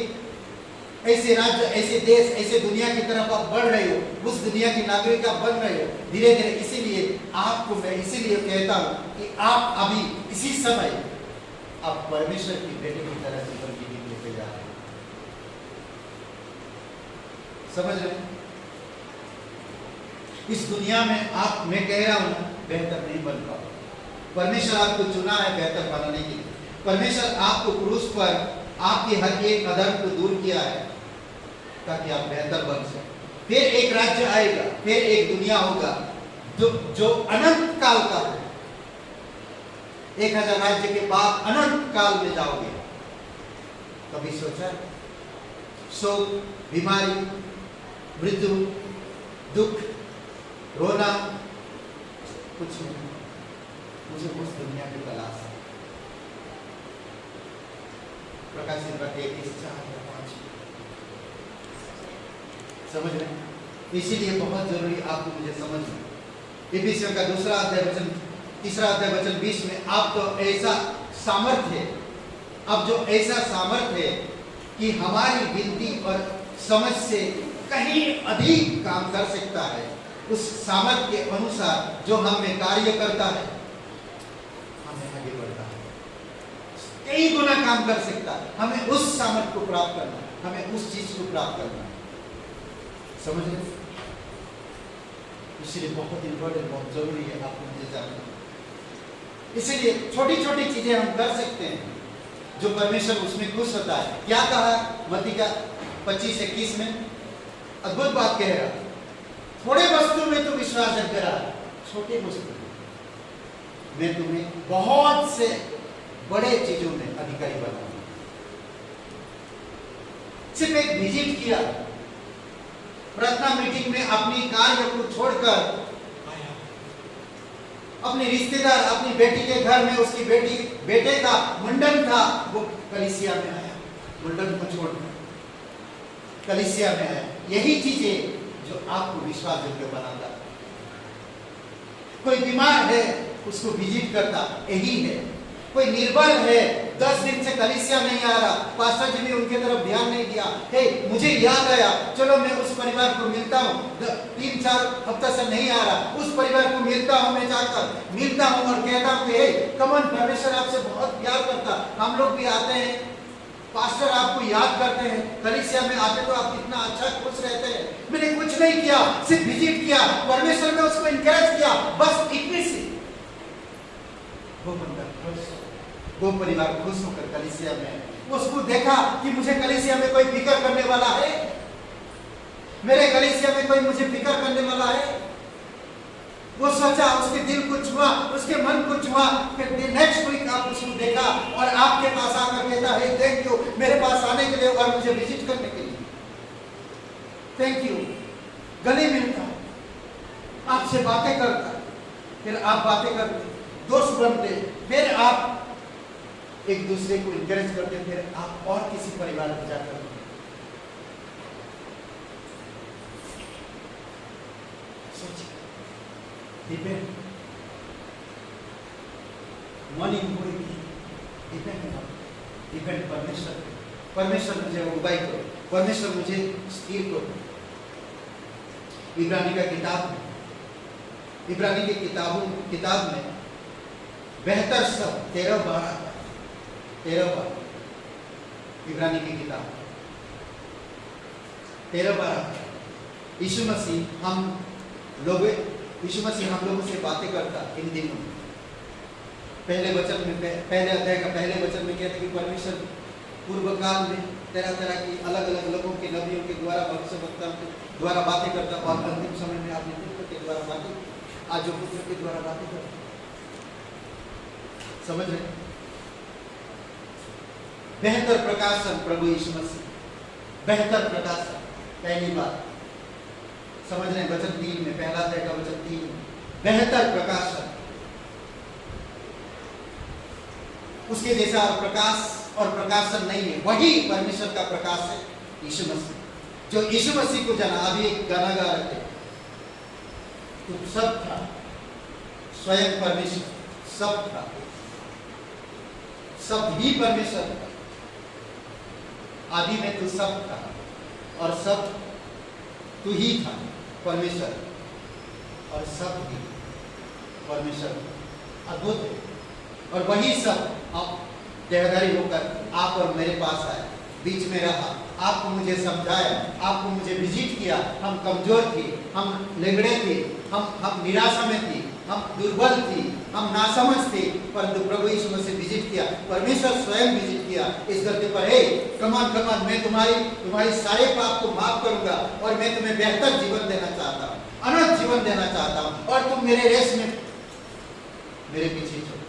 ऐसे राज्य, ऐसे देश, ऐसे दुनिया की तरफ आप बढ़ रहे हो, उस दुनिया की नागरिक आप बन रहे हो धीरे धीरे। इसीलिए आपको मैं इसीलिए कहता हूं कि आप अभी इसी समय आप परमेश्वर की बेटे की तरह जीवन की लेते जा रहे हैं, समझ रहे हैं? इस दुनिया में आप, मैं कह रहा हूं, बेहतर नहीं बन पाओ। परमेश्वर आपको चुना है बेहतर बनाने के लिए। परमेश्वर आपको क्रूस पर आपके हर एक अधर्म को दूर किया है ताकि आप बेहतर बन सकें। फिर एक राज्य आएगा, फिर एक दुनिया होगा जो अनंत काल का है। 1000 राज्य के बाद अनंत काल में जाओगे। कभी सोचा? शोक, बीमारी, मृत्यु, दुख, रोना, कुछ नहीं। मुझे उस दुनिया की तलाश है। प्रकाशित 21:4-5 समझ रहे हैं? इसीलिए बहुत जरूरी आपको मुझे समझना। इफिसियों का 2 अध्याय वचन 3 अध्याय वचन 20 में आप तो ऐसा सामर्थ्य है, अब जो ऐसा सामर्थ्य है कि हमारी गिनती और समझ से कहीं अधिक काम कर सकता है, उस सामर्थ्य के अनुसार जो हम में कार्य करता है, हमें आगे बढ़ता है, कई गुना काम कर सकता है। हमें उस सामर्थ्य को प्राप्त करना है, हमें उस चीज को प्राप्त करना है, समझ रहे? इसलिए बहुत इंपॉर्टेंट, बहुत जरूरी है आपको मुझे जानना। इसीलिए छोटी छोटी चीजें हम कर सकते हैं जो परमेश्वर उसमें खुश होता है। क्या कहा मत्ती का 25-21 में? अद्भुत बात कह रहा, थोड़े वस्तु में तू विश्वास रख रहा, छोटे वस्तु मैं तुम्हें बहुत से बड़े चीजों में अधिकारी बनाऊंगा। सिर्फ एक विजिट किया, प्रार्थना मीटिंग में अपनी कार्य को छोड़कर आया, अपने रिश्तेदार, अपनी बेटी के घर में उसकी बेटे का मुंडन था, वो कलीसिया में आया, मुंडन को छोड़कर कलीसिया में आया। यही चीजें जो आपको विश्वास योग्य बनाता। कोई बीमार है उसको विजिट करता, यही है। कोई निर्बल है, 10 दिन से कलीसिया नहीं आ रहा, पास्टर जी ने उनके तरफ ध्यान नहीं दिया, हे मुझे याद आया, चलो मैं उस परिवार को मिलता हूँ, 3-4 हफ्ता से नहीं आ रहा, उस परिवार को मिलता हूँ, मैं जाकर मिलता हूँ और कहता हूँ कि हे कमन, परमेश्वर आपसे बहुत प्यार करता, हम लोग भी आते हैं, पास्टर आपको याद करते हैं, कलीसिया में आते तो आप कितना अच्छा खुश रहते हैं। मैंने कुछ नहीं किया, सिर्फ विजिट किया, परमेश्वर ने उसको इनकरेज किया, बस इतनी सी। वो बंदा खुश, वो परिवार खुश होकर कलीसिया में, उसको देखा कि मुझे कलीसिया में कोई फिक्र करने वाला है, मेरे कलीसिया में कोई मुझे फिक्र करने वाला है। वो सोचा, उसके दिल को छुआ, उसके मन को छुआ। फिर नेक्स्ट वीक आप उसको देखा और आपके पास आकर कहता है थैंक यू मेरे पास आने के लिए और मुझे विजिट करने के लिए, थैंक यू। गले मिलता, आपसे बातें करता, फिर आप बातें करते, दोस्त बनते, फिर आप एक दूसरे को इंकरेज करते, फिर आप और किसी परिवार में जाकर सोचिए, डिपेंड मनी डिपेंड परमेश्वर, परमेश्वर मुझे अगुवाई करो, परमेश्वर मुझे स्थिर करो। इब्रानी का किताब में, इब्रानी की किताब में बेहतर सब 13-12 इब्रानी की किताब 13-12 यीशु मसीह हम लोगों से बातें करता इन दिनों। पहले वचन में, पहले अध्याय का पहले वचन में कहते कि परमेश्वर पूर्व काल में तरह तरह की अलग अलग लोगों के नबियों के द्वारा, भविष्यवक्ताओं के द्वारा बातें करता, और अंतिम समय में आपने पुत्र के द्वारा बातें, आज जो पुत्र के द्वारा बातें करता। समझ रहे? बेहतर प्रकाशन प्रभु यीशु मसीह, बेहतर प्रकाशन। पहली बात समझ रहे हैं, वचन 3 में, पहला अध्याय का वचन 3 में, बेहतर प्रकाशन। उसके जैसा प्रकाश और प्रकाशन नहीं है, वही परमेश्वर का प्रकाश है यीशु मसीह, जो यीशु मसीह को जाना। अभी एक गाना गा रहे थे, तो सब था, स्वयं परमेश्वर सब था, सब ही परमेश्वर था, आदि में तो सब था और सब तू ही था परमेश्वर, और सब ही परमेश्वर। अद्भुत है। और वही सब आप देहधारी होकर आप और मेरे पास आए, बीच में रहा, आपको मुझे समझाया, आपको मुझे विजिट किया। हम कमजोर थे, हम लेगड़े थे, हम निराशा में थे, हम दुर्बल थे, हम नासमझ थे, परंतु प्रभु यीशु मसीह विजिट किया, परमेश्वर स्वयं विजिट किया इस धरती पर। हे कमान मैं तुम्हारी सारे पाप को माफ करूंगा और मैं तुम्हें बेहतर जीवन देना चाहता हूँ, अनंत जीवन देना चाहता हूँ, और तुम मेरे रेस में मेरे पीछे चलो।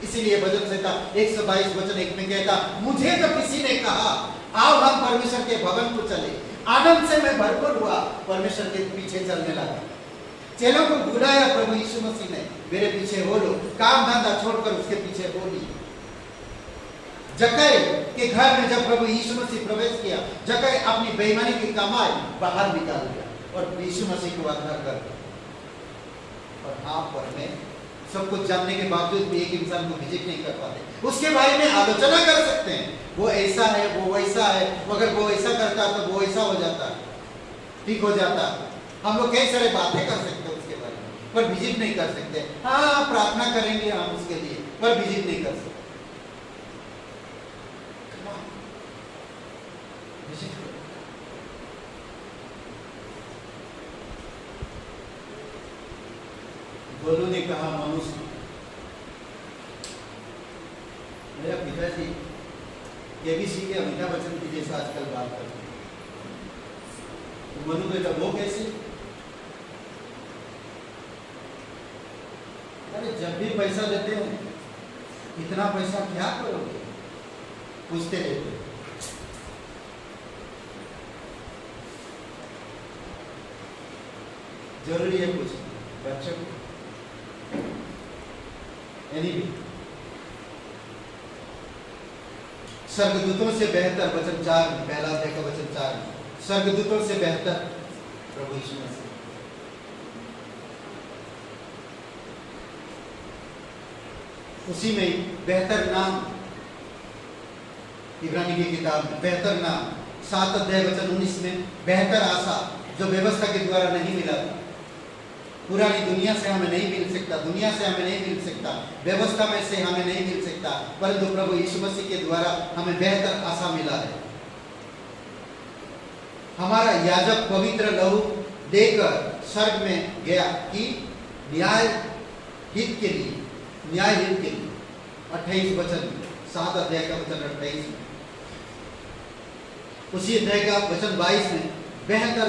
इसीलिए भजन संहिता 122 वचन 1 में कहता, मुझे तो किसी ने कहा आओ हम परमेश्वर के भवन को चले, आनंद से मैं भरपूर हुआ, परमेश्वर के पीछे चलने लगा। चेलों को बुलाया प्रभु यीशु मसीह ने, मेरे पीछे हो लो, काम धंधा छोड़कर उसके पीछे हो ली। जक्कई के घर में जब प्रभु यीशु मसीह प्रवेश किया, जक्कई अपनी बेईमानी की कमाई बाहर निकाल दिया और यीशु मसीह को आधार कर दिया। और हाँ, पर मैं सब कुछ जानने के बावजूद भी एक इंसान को विजिट नहीं कर पाते, उसके बारे में आलोचना कर सकते हैं, वो ऐसा है, वो वैसा है, अगर वो ऐसा करता तो वो ऐसा हो जाता, ठीक हो जाता। हम लोग कई सारे बातें कर सकते हैं उसके बारे में, पर विजिट नहीं कर सकते। हाँ, प्रार्थना करेंगे हम उसके लिए, पर विजिट नहीं कर सकते। गोलू ने कहा, मनुष्य मेरा पिताजी केबीसी के अमिताभ बच्चन की जैसा आजकल बात करते हैं। तो मनु बेटा वो कैसे? अरे जब भी पैसा देते हैं इतना पैसा क्या करोगे, पूछते रहते हैं। जरूरी है कुछ बच्चों को स्वर्गदूतों से बेहतर, वचन 4 में, पहला अध्याय का वचन 4 में, स्वर्गदूतों से बेहतर प्रभु यीशु मसीह। उसी में बेहतर नाम, इब्रानी की किताब में बेहतर नाम 7 अध्याय वचन 19 में, बेहतर आशा जो व्यवस्था के द्वारा नहीं मिला था। पुरानी दुनिया से हमें नहीं मिल सकता, दुनिया से हमें नहीं मिल सकता, व्यवस्था में से हमें नहीं मिल सकता, परंतु प्रभु यीशु मसीह के द्वारा हमें बेहतर आशा मिला है। हमारा याजक पवित्र लहू देकर स्वर्ग में गया कि न्याय हित के लिए, न्याय हित के लिए। 28 वचन, 7 अध्याय का वचन 28 में। उसी अध्याय का वचन 22 में बेहतर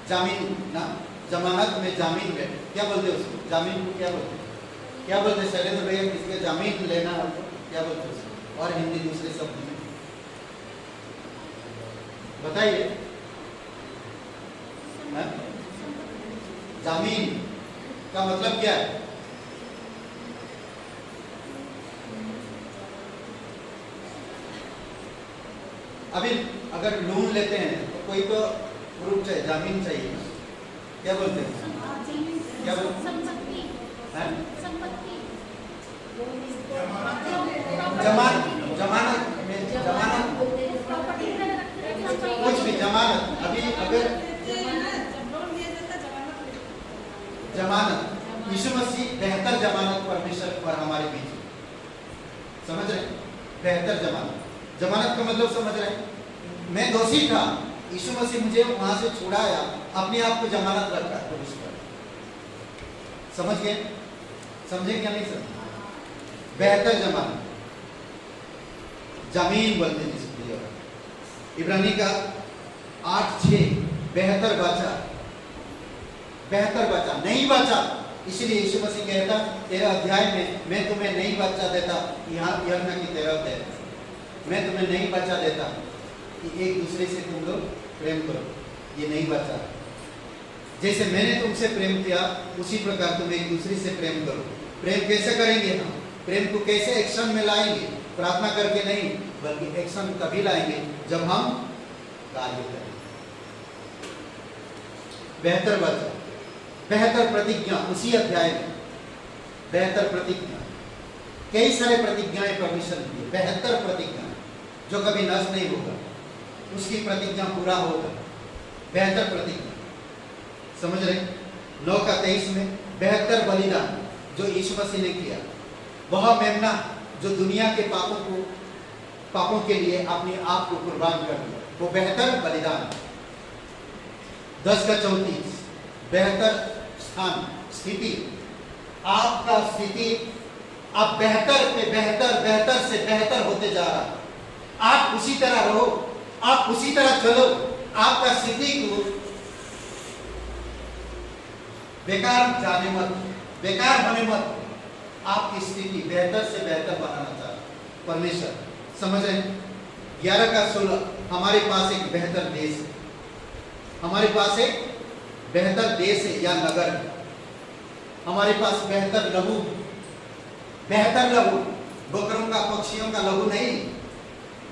जामीन ना, जमानत में जामीन में क्या बोलते उसको, जामीन को क्या बोलते शैलेंद्र भैया, किसके जामीन लेना क्या बोलते उसको, और हिंदी दूसरे शब्द में बताइए। जामीन का मतलब क्या है? अभी अगर लोन लेते हैं तो कोई तो प्रूफ चाहिए, जामीन चाहिए। क्या बोलते हैं? क्या बोलते हैं? जमानत कुछ भी, जमानत। अभी अगर जमानत, यीशु मसीह बेहतर जमानत परमेश्वर पर हमारे बीच, समझ रहे? बेहतर जमानत का मतलब समझ रहे? मैं दोषी था, यीशु मसीह मुझे वहां से छुड़ाया, अपने आप को जमानत रखा परमेश्वर। समझ गए? समझे क्या नहीं समझे? बेहतर जमानत, जमीन बोलते हैं जिसको। इब्रानी का 8:6 बेहतर बचा, नहीं बचा। इसलिए यीशु मसीह कहता 13 अध्याय में, मैं तुम्हें नहीं बचा देता, यहाँ यह की तरह है, मैं तुम्हें नहीं बचा देता कि एक दूसरे से तुम लोग प्रेम करो, ये नहीं बचा। जैसे मैंने तुमसे प्रेम किया उसी प्रकार तुम एक दूसरे से प्रेम करो। प्रेम कैसे करेंगे हम? प्रेम को कैसे एक्शन में लाएंगे? प्रार्थना करके नहीं, बल्कि एक्शन तभी लाएंगे जब हम कार्य करें। बेहतर वचन, बेहतर प्रतिज्ञा, उसी अध्याय में बेहतर प्रतिज्ञा, कई सारे प्रतिज्ञाएं परमेश्वर ने दी। बेहतर प्रतिज्ञा जो कभी नष्ट नहीं होगा, उसकी प्रतिज्ञा पूरा होगा। बेहतर प्रतिज्ञा, समझ रहे? 9:23 में बेहतर बलिदान जो यीशु मसीह ने किया, वह मेमना जो दुनिया के पापों के लिए अपने आप को कुर्बान कर दिया, वो बेहतर बलिदान। 10:34 बेहतर स्थान, स्थिति, आपका स्थिति अब बेहतर पे बेहतर से बेहतर होते जा रहा है। आप उसी तरह रहो, आप उसी तरह चलो, आपका स्थिति को बेकार जाने मत, बेकार होने मत। आपकी स्थिति बेहतर से बेहतर बनाना चाहता परमेश्वर, समझ रहे? 11:16 हमारे पास एक बेहतर देश है, हमारे पास एक बेहतर देश है या नगर है, हमारे पास बेहतर लहू, बेहतर लहू, बकरों का, पक्षियों का लहू नहीं,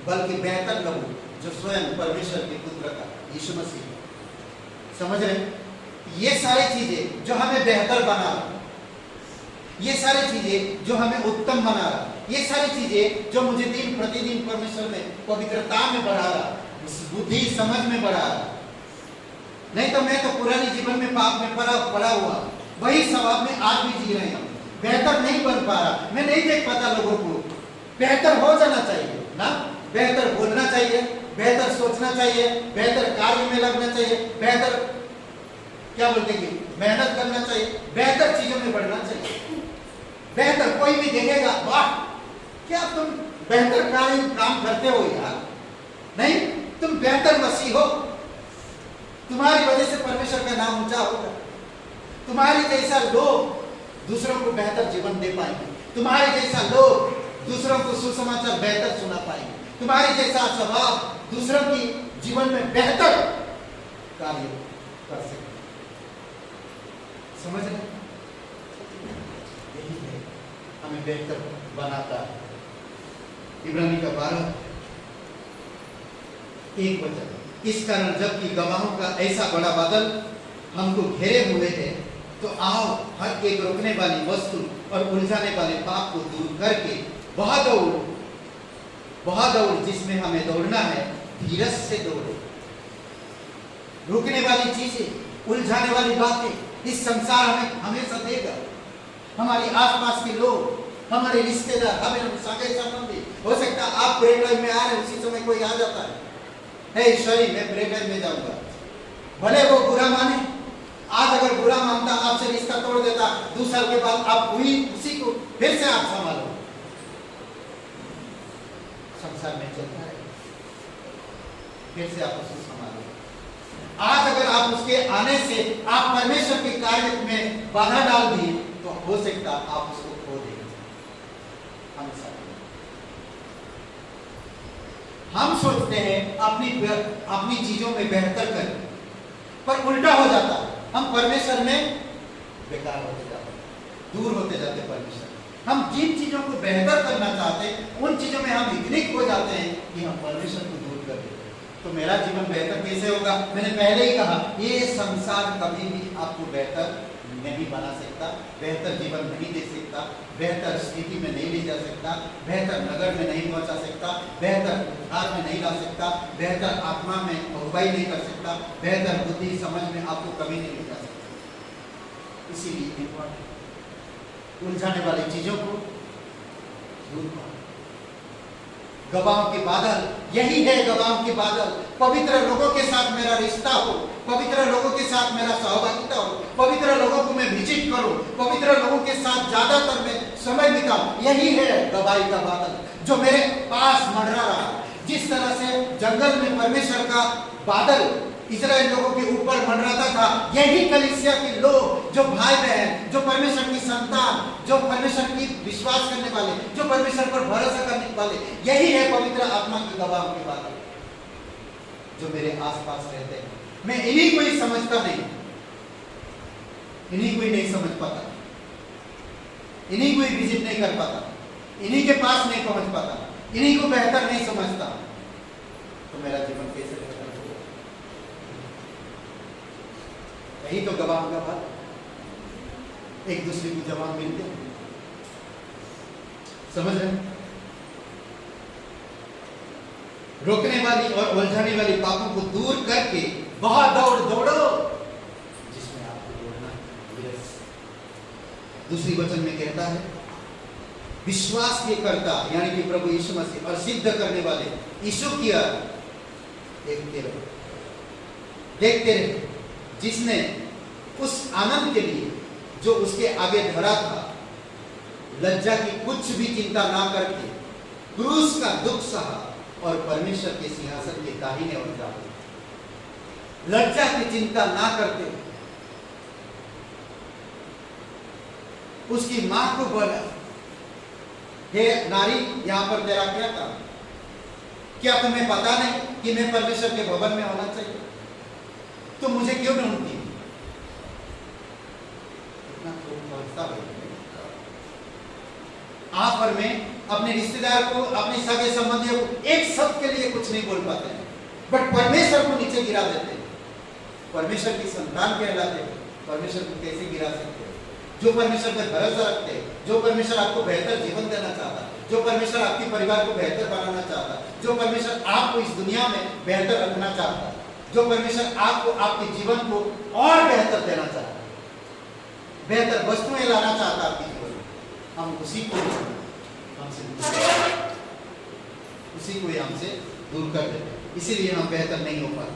बल्कि बेहतर लहू जो स्वयं परमेश्वर के पुत्र का, यीशु मसीह। समझ रहे? ये सारी चीजें जो हमें बेहतर बना रहा, ये सारी चीजें जो हमें उत्तम बना रहा, ये सारी चीजें जो मुझे दिन प्रतिदिन परमेश्वर में पवित्रता में बढ़ा रहा, बुद्धि समझ में बढ़ा रहा। नहीं तो मैं तो पुरानी जीवन में पाप में पड़ा हुआ, वही स्वभाव में आज भी जी रहे हैं। बेहतर नहीं बन पा रहा, मैं नहीं देख पाता लोगों को। बेहतर हो जाना चाहिए ना, बेहतर बोलना चाहिए, बेहतर सोचना चाहिए, बेहतर कार्य में लगना चाहिए, बेहतर क्या बोलते हैं, मेहनत करना चाहिए, बेहतर चीजों में बढ़ना चाहिए। बेहतर कोई भी देखेगा, वाह क्या तुम बेहतर काम करते हो यार? नहीं, तुम बेहतर मसीह हो। तुम्हारी वजह से परमेश्वर का नाम ऊंचा होगा। तुम्हारी जैसा लोग दूसरों को बेहतर जीवन दे पाएंगे। तुम्हारे जैसा लोग दूसरों को सुसमाचार बेहतर सुना पाएंगे। तुम्हारे जैसा स्वभाव दूसरों की जीवन में बेहतर कार्य कर सके। समझ रहे? यही है हमें बेहतर बनाता है। इब्रानी का 12:1 इस कारण जबकि गवाहों का ऐसा बड़ा बादल हमको घेरे हुए है, तो आओ हर एक रोकने वाली वस्तु और उलझाने वाले पाप को दूर करके वह दौड़ जिसमें हमें दौड़ना है, धीरज से दौड़े। रुकने वाली चीजें, उलझाने वाली बातें इस संसार हमें हमेशा देगा। हमारी आसपास के लोग, हमारे रिश्तेदार, हमें सगे संबंधी, हो सकता है आप ब्रेक टाइम में आ रहे, उसी समय कोई आ जाता है, ईश्वरी मैं ब्रेक टाइम में जाऊंगा। भले वो बुरा माने, आज अगर बुरा मानता आपसे रिश्ता तोड़ देता, 2 साल के बाद आप उसी को फिर से आप संभालो। संसार में चलता है, फिर से आप उसको संभालो। आज अगर आप उसके आने से आप परमेश्वर के कार्य में बाधा डाल दिए, तो हो सकता आप उसको खो देंगे। हम सोचते हैं अपनी चीजों में बेहतर करें, पर उल्टा हो जाता है। हम परमेश्वर में बेकार होते जाते, दूर होते जाते परमेश्वर। हम जिन चीजों को बेहतर करना चाहते हैं, उन चीजों में हम इतने खो जाते हैं कि हम परमेश्वर को दूर कर देते हैं। तो मेरा जीवन बेहतर कैसे होगा? मैंने पहले ही कहा, ये संसार कभी भी आपको बेहतर नहीं बना सकता, बेहतर जीवन नहीं दे सकता, बेहतर स्थिति में नहीं ले जा सकता, बेहतर नगर में नहीं पहुंचा सकता, बेहतर उद्धार में नहीं ला सकता, बेहतर आत्मा में अगुवाई नहीं कर सकता, बेहतर बुद्धि समझ में आपको कभी नहीं ले जा सकता। इसीलिए उलझाने वाली चीजों को दूर करो। गवाहों के बादल, यही है गवाहों के बादल। पवित्र लोगों के साथ मेरा रिश्ता हो, पवित्र लोगों के साथ मेरा सहभागिता हो, पवित्र लोगों को मैं विजिट करूं, पवित्र लोगों के साथ ज्यादातर मैं समय बिताऊं। यही है गवाही का बादल जो मेरे पास मंडरा रहा। जिस तरह से जंगल में परमेश्वर का बादल इस्राएल लोगों के ऊपर मंडराता था, यही कलीसिया के लोग, जो भाई बहन, जो परमेश्वर की संतान, जो परमेश्वर की विश्वास करने वाले, जो परमेश्वर पर भरोसा करने वाले, यही है पवित्र आत्मा की गवाह के बादल जो मेरे आसपास रहते हैं। मैं इन्हीं को ही समझता नहीं, इन्हीं को ही नहीं समझ पाता, इन्हीं को ही विजिट नहीं कर पाता, इन्हीं के पास नहीं पहुंच पाता, इन्हीं को बेहतर नहीं समझता, तो मेरा जीवन कैसे बेहतर होगा? यही तो गवाह का बात, एक दूसरे को जवाब मिलते हैं। समझ रहे हैं? रोकने वाली और उलझाने वाली पापों को दूर करके वह दौड़ दौड़ो जिसमें आपको दौड़ना है। दूसरी वचन में कहता है, विश्वास के कर्ता यानी कि प्रभु यीशु मसीह और सिद्ध करने वाले यीशु की देखते रहे, जिसने उस आनंद के लिए जो उसके आगे धरा था, लज्जा की कुछ भी चिंता ना करके क्रूस का दुख सहा और परमेश्वर के सिंहासन के दाहिने ओर जा बैठा। लज्जा की चिंता ना करते उसकी मां को बोला, हे नारी, यहां पर तेरा क्या काम? क्या तुम्हें पता नहीं कि मैं परमेश्वर के भवन में होना चाहिए? तो मुझे क्यों ढूंढती? इतना आप और मैं अपने रिश्तेदार को, अपने सगे संबंधियों को एक शब्द के लिए कुछ नहीं बोल पाते हैं, बट परमेश्वर को नीचे गिरा देते हैं। परमेश्वर की संतान कहलाते हैं, परमेश्वर को कैसे गिरा सकते हैं? जो परमेश्वर पर भरोसा रखते हैं, जो परमेश्वर आपको बेहतर जीवन देना चाहता है, जो परमेश्वर आपके परिवार को बेहतर बनाना चाहता है, जो परमेश्वर आपको इस दुनिया में बेहतर रखना चाहता है, जो परमेश्वर आपको आपके जीवन को और बेहतर देना चाहता है, बेहतर वस्तुएं लाना चाहता है आपके जीवन में, हम उसी को हमसे दूर कर देते हैं। इसीलिए हम बेहतर नहीं हो पाते।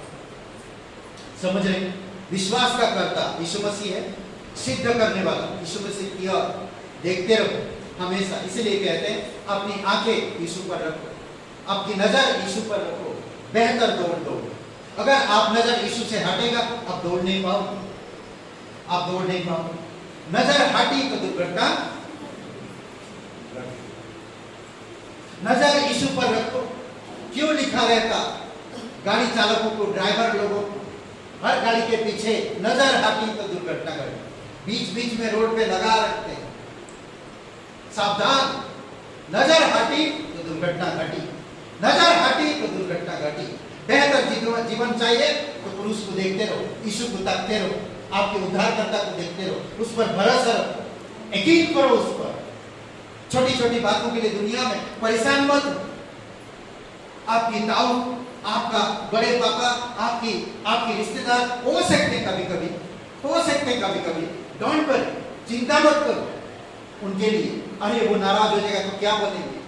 समझ रहे? विश्वास का कर्ता यीशु मसीह है, सिद्ध करने वाला यीशु मसीह की ओर देखते रहो, हमेशा। इसलिए कहते हैं अपनी आंखें यीशु पर रखो, आपकी नजर यीशु पर रखो, बेहतर दौड़ दो। अगर आप नजर यीशु से हटेगा आप दौड़ नहीं पाओगे, आप दौड़ नहीं पाओगे। नजर हटी तो दुर्घटना। नजर यीशु पर रखो। क्यों लिखा रहता गाड़ी चालकों को, ड्राइवर लोगों को, हर गाड़ी के पीछे नजर हटी तो दुर्घटना घटी। बीच बीच में रोड पे लगा रखते हैं, सावधान, नजर हटी तो दुर्घटना घटी, नजर हटी तो दुर्घटना घटी। बेहतर जीवन चाहिए तो क्रूस को देखते रहो, यीशु को तकते रहो, आपके उद्धारकर्ता को देखते रहो, उस पर भरोसा रखो, यकीन करो उस पर। छोटी छोटी बातों के लिए दुनिया में परेशान मत हो। आपकी ताऊ, आपका बड़े पापा, आपकी रिश्तेदार हो सकते कभी कभी, डोंट वरी, चिंता मत करो उनके लिए। अरे वो नाराज हो जाएगा तो क्या बोलेंगे?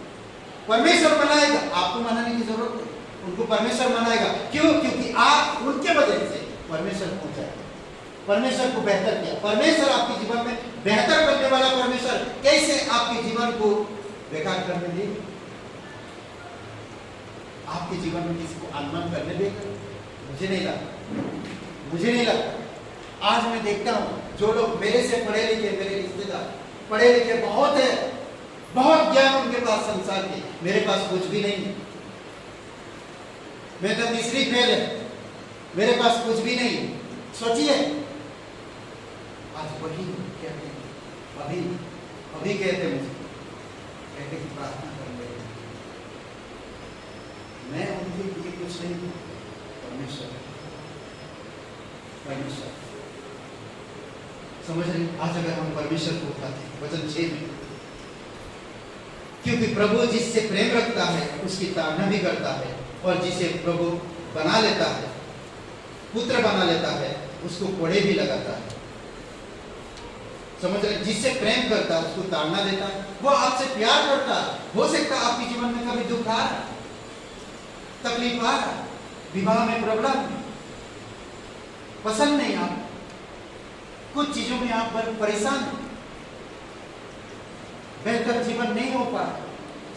परमेश्वर मनाएगा, आपको मनाने की जरूरत नहीं, उनको परमेश्वर मनाएगा। क्यों? क्योंकि आप उनके वजह से परमेश्वर पहुंचा, परमेश्वर को बेहतर किया। परमेश्वर आपके जीवन में बेहतर करने वाला परमेश्वर कैसे आपके जीवन को बेकार करने देगा? आपके जीवन में किसी को अनमन करने देगा? मुझे नहीं लगता। आज मैं देखता हूं जो लोग मेरे से पढ़े लिखे, मेरे रिश्तेदार पढ़े लिखे बहुत है, बहुत ज्ञान उनके पास संसार के, मेरे पास कुछ भी नहीं है। मैं तो तीसरी फेल है, मेरे पास कुछ भी नहीं। सोचिए, आज वही कहते हैं, अभी कहते मुझे, कहते कि प्रार्थना कर ले। मैं उनके लिए कुछ नहीं हूं, परमेश्वर समझ रहे? आज अगर हम परमेश्वर को उठाते हैं, वचन 6 में, क्योंकि प्रभु जिससे प्रेम रखता है उसकी ताड़ना भी करता है, और जिसे प्रभु बना लेता है, पुत्र बना लेता है, उसको कोड़े भी लगाता है। समझ रहे? जिससे प्रेम करता है उसको ताड़ना देता है, वो आपसे प्यार करता है। हो सकता है आपके जीवन में कभी दुख आ रहा, तकलीफ आ रहा, विवाह में प्रॉब्लम, पसंद नहीं, आप कुछ चीजों में आप परेशान, बेहतर जीवन नहीं हो पा रहा,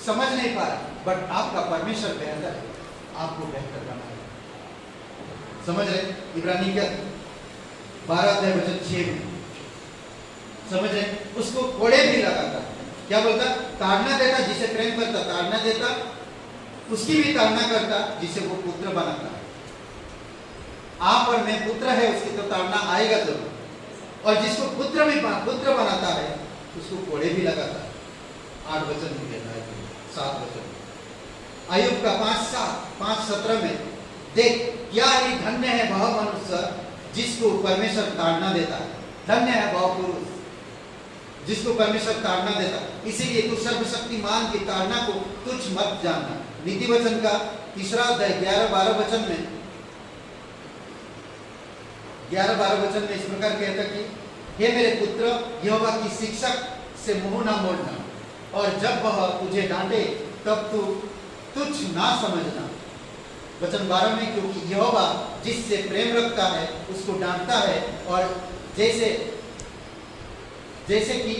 समझ नहीं पा रहा, बट आपका परमेश्वर बेहतर है, आपको बेहतर बनाएगा। समझ रहे? इब्रानी क्या 12:6 में समझ रहे? उसको कोड़े भी लगाता, क्या बोलता? ताड़ना देता, जिसे प्रेम करता ताड़ना देता, उसकी भी ताड़ना करता जिसे वो पुत्र बनाता है। आप और मैं पुत्र है, उसकी तो ताड़ना आएगा जरूर, और जिसको पुत्र बनाता है उसको कोड़े भी लगाता है। 8 वचन भी कहता है, 7 वचन। आयुब का 5:17 में, देख क्या ही धन्य है वह मनुष्य जिसको परमेश्वर ताड़ना देता है, धन्य है वह पुरुष जिसको परमेश्वर ताड़ना देता है। इसीलिए तू सर्वशक्तिमान की ताड़ना को तुच्छ मत जानना। नीति वचन का 3 अध्याय 11-12 वचन में, 11-12 वचन में इस प्रकार कहता कि हे मेरे पुत्र, यहोवा की शिक्षा से मुंह ना मोड़ना, और जब वह तुझे डांटे तब तू तुच्छ ना समझना। वचन 12 में, क्योंकि यहोवा जिससे प्रेम रखता है उसको डांटता है, और जैसे कि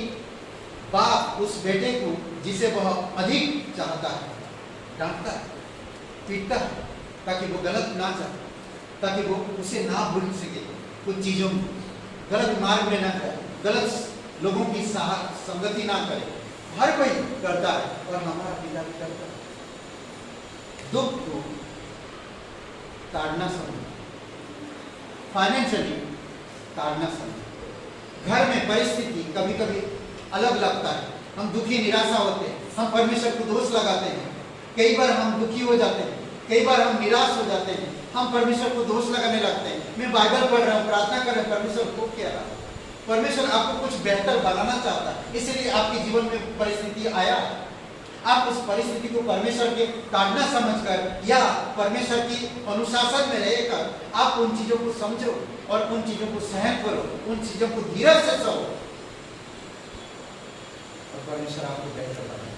बाप उस बेटे को जिसे वह अधिक चाहता है डांटता है, पीटता है, ताकि वो गलत ना चाहे, ताकि वो उसे ना भूल सके, कुछ चीजों में गलत मार्ग में ना जाए, गलत लोगों की संगति ना करे। हर कोई करता है, और हमारा पिता भी करता है। दुख को ताड़ना समझ, फाइनेंशियली ताड़ना समझ। घर में परिस्थिति कभी कभी अलग लगता है, हम दुखी निराशा होते हैं, हम परमेश्वर को दोष लगाते हैं, कई बार हम दुखी हो जाते हैं, कई बार हम निराश हो जाते हैं, हम परमेश्वर को दोष लगाने लगते हैं। मैं बाइबल पढ़ रहा हूँ, प्रार्थना कर रहा हूँ, परमेश्वर को क्या रहा, परमेश्वर आपको कुछ बेहतर बनाना चाहता है, इसलिए आपके जीवन में परिस्थिति आया। आप उस परिस्थिति को परमेश्वर के ताड़ना समझकर या परमेश्वर की अनुशासन में रहकर आप उन चीजों को समझो और उन चीजों को सहन करो, उन चीजों को धीरज से सहो, और परमेश्वर आपको बेहतर बनाए।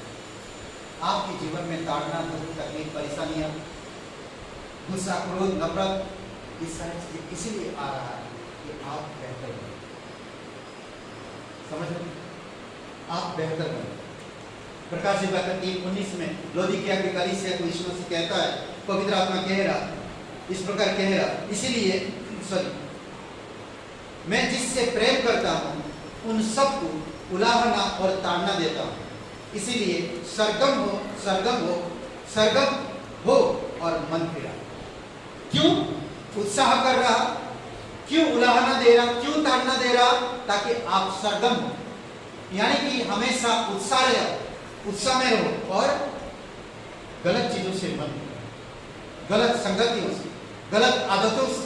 आपके जीवन में ताड़ना, दुख, तकलीफ, परेशानियां, गुस्सा, क्रोध, नफरत, ये सारी चीजें इसीलिए आ रहा है कि आप बेहतर बनो। समझ रहे? आप बेहतर बनो। प्रकाश वाक्य 3:19 में लौदीकिया की कलीसिया को यीशु मसीह कहता है, पवित्र आत्मा कह रहा, इस प्रकार कह रहा, इसीलिए मैं जिससे प्रेम करता हूं उन सबको उलाहना और ताड़ना देता हूं, इसीलिए सरगम हो और मन फिरा। क्यों उत्साह कर रहा, क्यों उलाहना दे रहा, क्यों ताड़ना दे रहा? ताकि आप सरगम हो, यानी कि हमेशा उत्साह में रहो और गलत चीजों से मन, गलत संगतियों से, गलत आदतों से,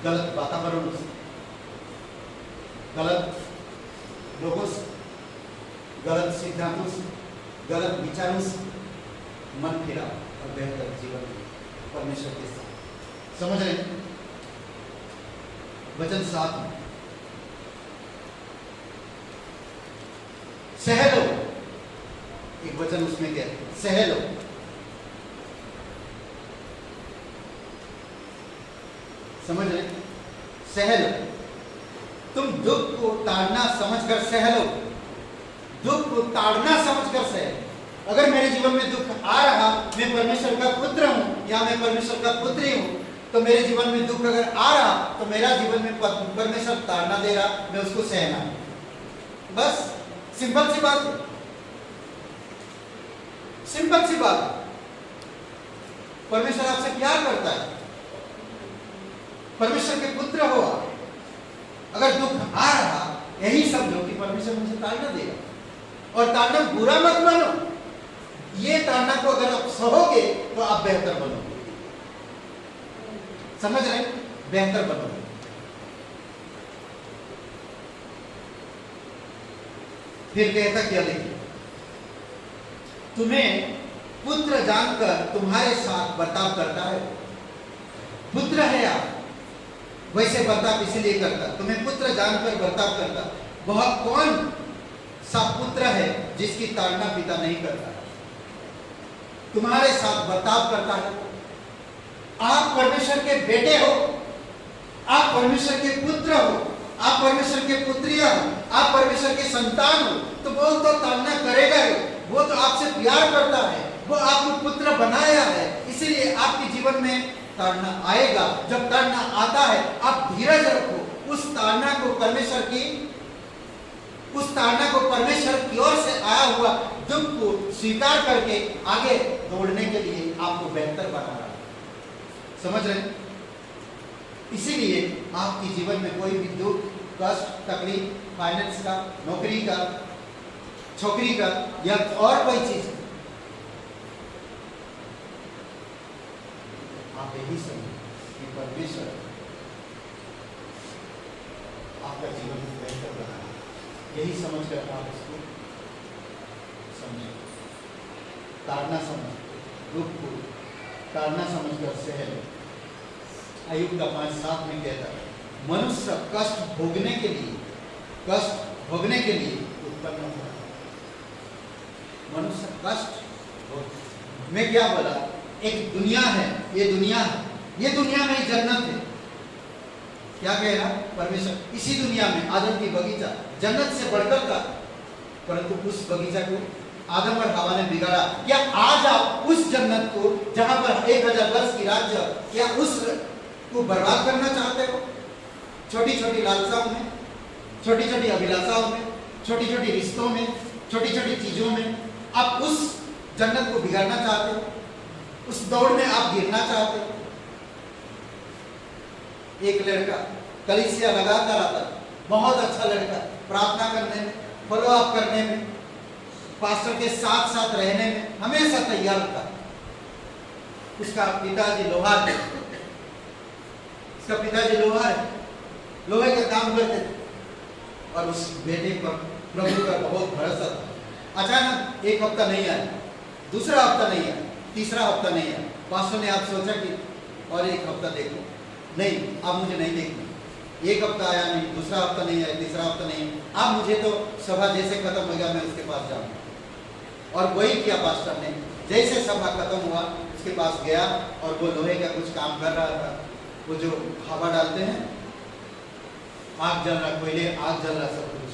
गलत वातावरणों से, गलत लोगों से, गलत सिद्धांतों से, गलत विचारों से मन फिरा और बेहतर जीवन परमेश्वर के साथ। समझ रहे हैं? वचन 7 में सहलो, एक वचन उसमें क्या है? सहलो। समझ रहे? सहलो, तुम दुख को ताड़ना समझकर सहलो, दुख को ताड़ना समझकर सहलो। अगर मेरे जीवन में दुख आ रहा, मैं परमेश्वर का पुत्र हूं या मैं परमेश्वर का पुत्री हूं, तो मेरे जीवन में दुख अगर आ रहा तो मेरा जीवन में परमेश्वर ताड़ना दे रहा, मैं उसको सहना। बस सिंपल सी बात है, सिंपल सी बात है। परमेश्वर आपसे प्यार करता है, परमेश्वर के पुत्र हो आप। अगर दुख आ रहा, यही समझो कि परमेश्वर मुझे ताड़ना देगा। और ताड़ना बुरा मत मानो, ये ताड़ना को अगर आप सहोगे तो आप बेहतर बनोगे। समझ रहे? बेहतर बनोगे। फिर कहता क्या लिखे? तुम्हें पुत्र जानकर तुम्हारे साथ बर्ताव करता है। पुत्र है आप, वैसे बर्ताव इसलिए करता, तुम्हें पुत्र जानकर बर्ताव करता। वह कौन सा पुत्र है जिसकी ताड़ना पिता नहीं करता? तुम्हारे साथ बर्ताव करता है। आप परमेश्वर के बेटे हो, आप परमेश्वर के पुत्र हो, आप परमेश्वर के पुत्रियां हो, आप परमेश्वर के संतान हो, तो वो तो ताड़ना करेगा ही। वो तो आपसे प्यार करता है, वो आपको पुत्र बनाया है, इसीलिए आपके जीवन में ताड़ना आएगा। जब ताड़ना आता है, आप धीरज रखो। उस ताड़ना को परमेश्वर की ओर से आया हुआ दुख को स्वीकार करके आगे दौड़ने के लिए आपको बेहतर बना रहा है। समझ रहे हैं? इसीलिए आपके जीवन में कोई भी दुख, कष्ट, तकलीफ, फाइनेंस का, नौकरी का, छोकरी का या और कोई चीज, आप यही समझो कि परमेश्वर आपका जीवन बेहतर बना रहा है। यही समझकर आप इसको समझो, ताड़ना समझ, दुख को ताड़ना समझकर सहलो। अय्यूब का 5:7 में कहता है, मनुष्य कष्ट भोगने के लिए उत्पन्न हुआ। मनुष्य कष्ट में क्या बोला? एक दुनिया है, ये दुनिया में ही जन्नत है। क्या कह रहा परमेश्वर? इसी दुनिया में आदम की बगीचा जन्नत से बढ़कर था, परंतु उस बगीचा को आदम और हवा ने बिगाड़ा। क्या आज आप उस जन्नत को, जहां पर 1000 वर्ष की राज्य, क्या उस को बर्बाद करना चाहते हो? छोटी छोटी लालसाओं में, छोटी छोटी अभिलाषाओं में, छोटी छोटी रिश्तों में, छोटी छोटी चीजों में आप उस जन्नत को बिगाड़ना चाहते हो? उस दौड़ में आप गिरना चाहते हो? एक लड़का कलीसिया लगातार आता, बहुत अच्छा लड़का, प्रार्थना करने में, फॉलो अप करने में, पास्टर के साथ साथ रहने में हमेशा तैयार था। उसका पिताजी लोहार है, लोहे का काम करते थे और उस बेटे पर प्रभु का बहुत भरोसा था। अचानक एक हफ्ता नहीं आया, दूसरा हफ्ता नहीं आया, तीसरा हफ्ता नहीं आया। पास्टर ने आप सोचा कि और एक हफ्ता देखो, नहीं अब मुझे नहीं देखना। एक हफ्ता आया नहीं, दूसरा हफ्ता नहीं आया, तीसरा हफ्ता नहीं, अब मुझे तो सभा जैसे खत्म हो गया मैं उसके पास जाऊंगा। और वही किया पास्टर ने। जैसे सभा खत्म हुआ उसके पास गया और वो लोहे का कुछ काम कर रहा था। वो जो हवा डालते हैं, आग जल रहा, कोयले आग जल रहा, सब कुछ।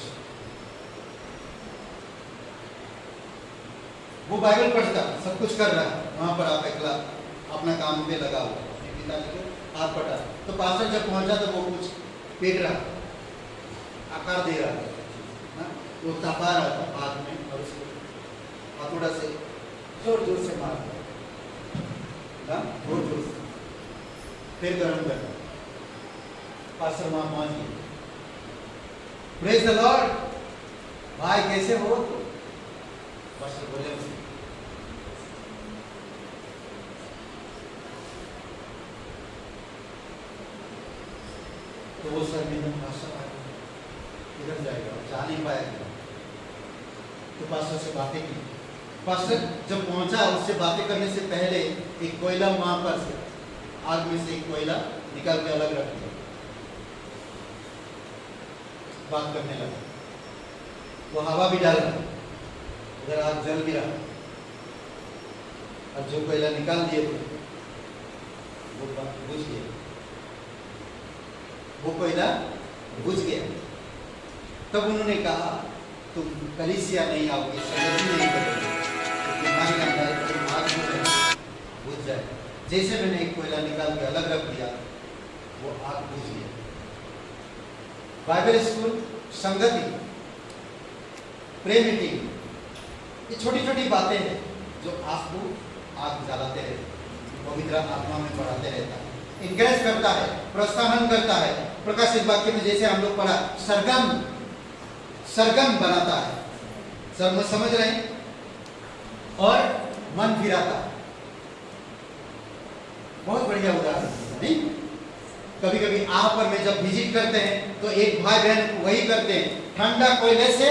वो बाइबल पढ़ता, सब कुछ कर रहा है, वहाँ पर आप अकेला अपना काम पे लगा हुआ, अपने पिताजी को हाथ पटा। तो पास्टर जब पहुंचा तो वो कुछ पेट रहा, आकार दे रहा था, वो तपा रहा था हाथ में और उसको हथौड़ा से जोर जोर से मार, जोर जोर से, फिर गर्म करना। पास्टर वहां पहुंच गए, प्रेज द लॉर्ड, भाई कैसे हो? पास्टर बोले उसे, तो वो सर में पास्टर इधर जाएगा, जा नहीं पाएगा। तो पास्टर से बातें की। पास्टर जब पहुंचा, उससे बातें करने से पहले एक कोयला वहां पर से, आग में से एक कोयला निकाल के अलग रख दिया, बात करने लगा। वो हवा भी डाल रहा, उधर आग जल भी रहा, और जो कोयला निकाल दिए थे वो बुझ गया, वो कोयला बुझ गया। तब उन्होंने कहा, तुम कलीसिया नहीं आओगे, संगति नहीं करोगे, तो तुम्हारी अंदर आग बुझ जाए। जैसे मैंने एक कोयला निकाल के अलग रख दिया, वो आग बुझ गया। बाइबल स्कूल, संगति, प्रेम मीटिंग, ये छोटी छोटी बातें हैं जो आपको आग जलाते रहते, पवित्र आत्मा में बढ़ाते रहता है, इंकरेज करता है, प्रोत्साहन करता है। प्रकाशित वाक्य में जैसे हम लोग पढ़ा, सरगम बनाता है, समझ रहे हैं, और मन फिराता है। बहुत बढ़िया उदाहरण नहीं? कभी कभी आप और मैं जब विजिट करते हैं तो एक भाई बहन वही करते हैं, ठंडा कोयले से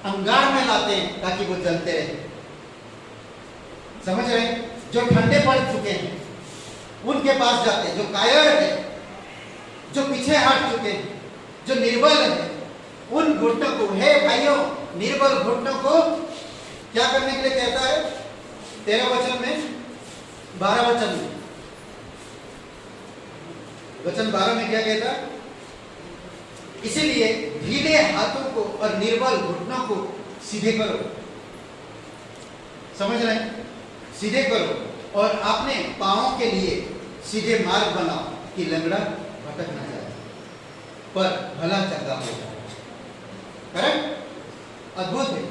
अंगार में लाते हैं ताकि वो जलते रहे। समझ रहे हैं? जो ठंडे पड़ चुके हैं उनके पास जाते हैं, जो कायर है, जो पीछे हट चुके हैं, जो निर्बल है, उन घुटनों को, हे भाइयों, निर्बल घुटनों को क्या करने के लिए कहता है? 13 वचन में, 12 वचन में, वचन 12 में क्या कहता है? इसीलिए ढीले हाथों को और निर्बल घुटनों को सीधे करो। समझ रहे हैं? सीधे करो, और अपने पांवों के लिए सीधे मार्ग बनाओ कि लंगड़ा भटक न जाए, पर भला चंगा हो जाए। करेक्ट? अद्भुत है।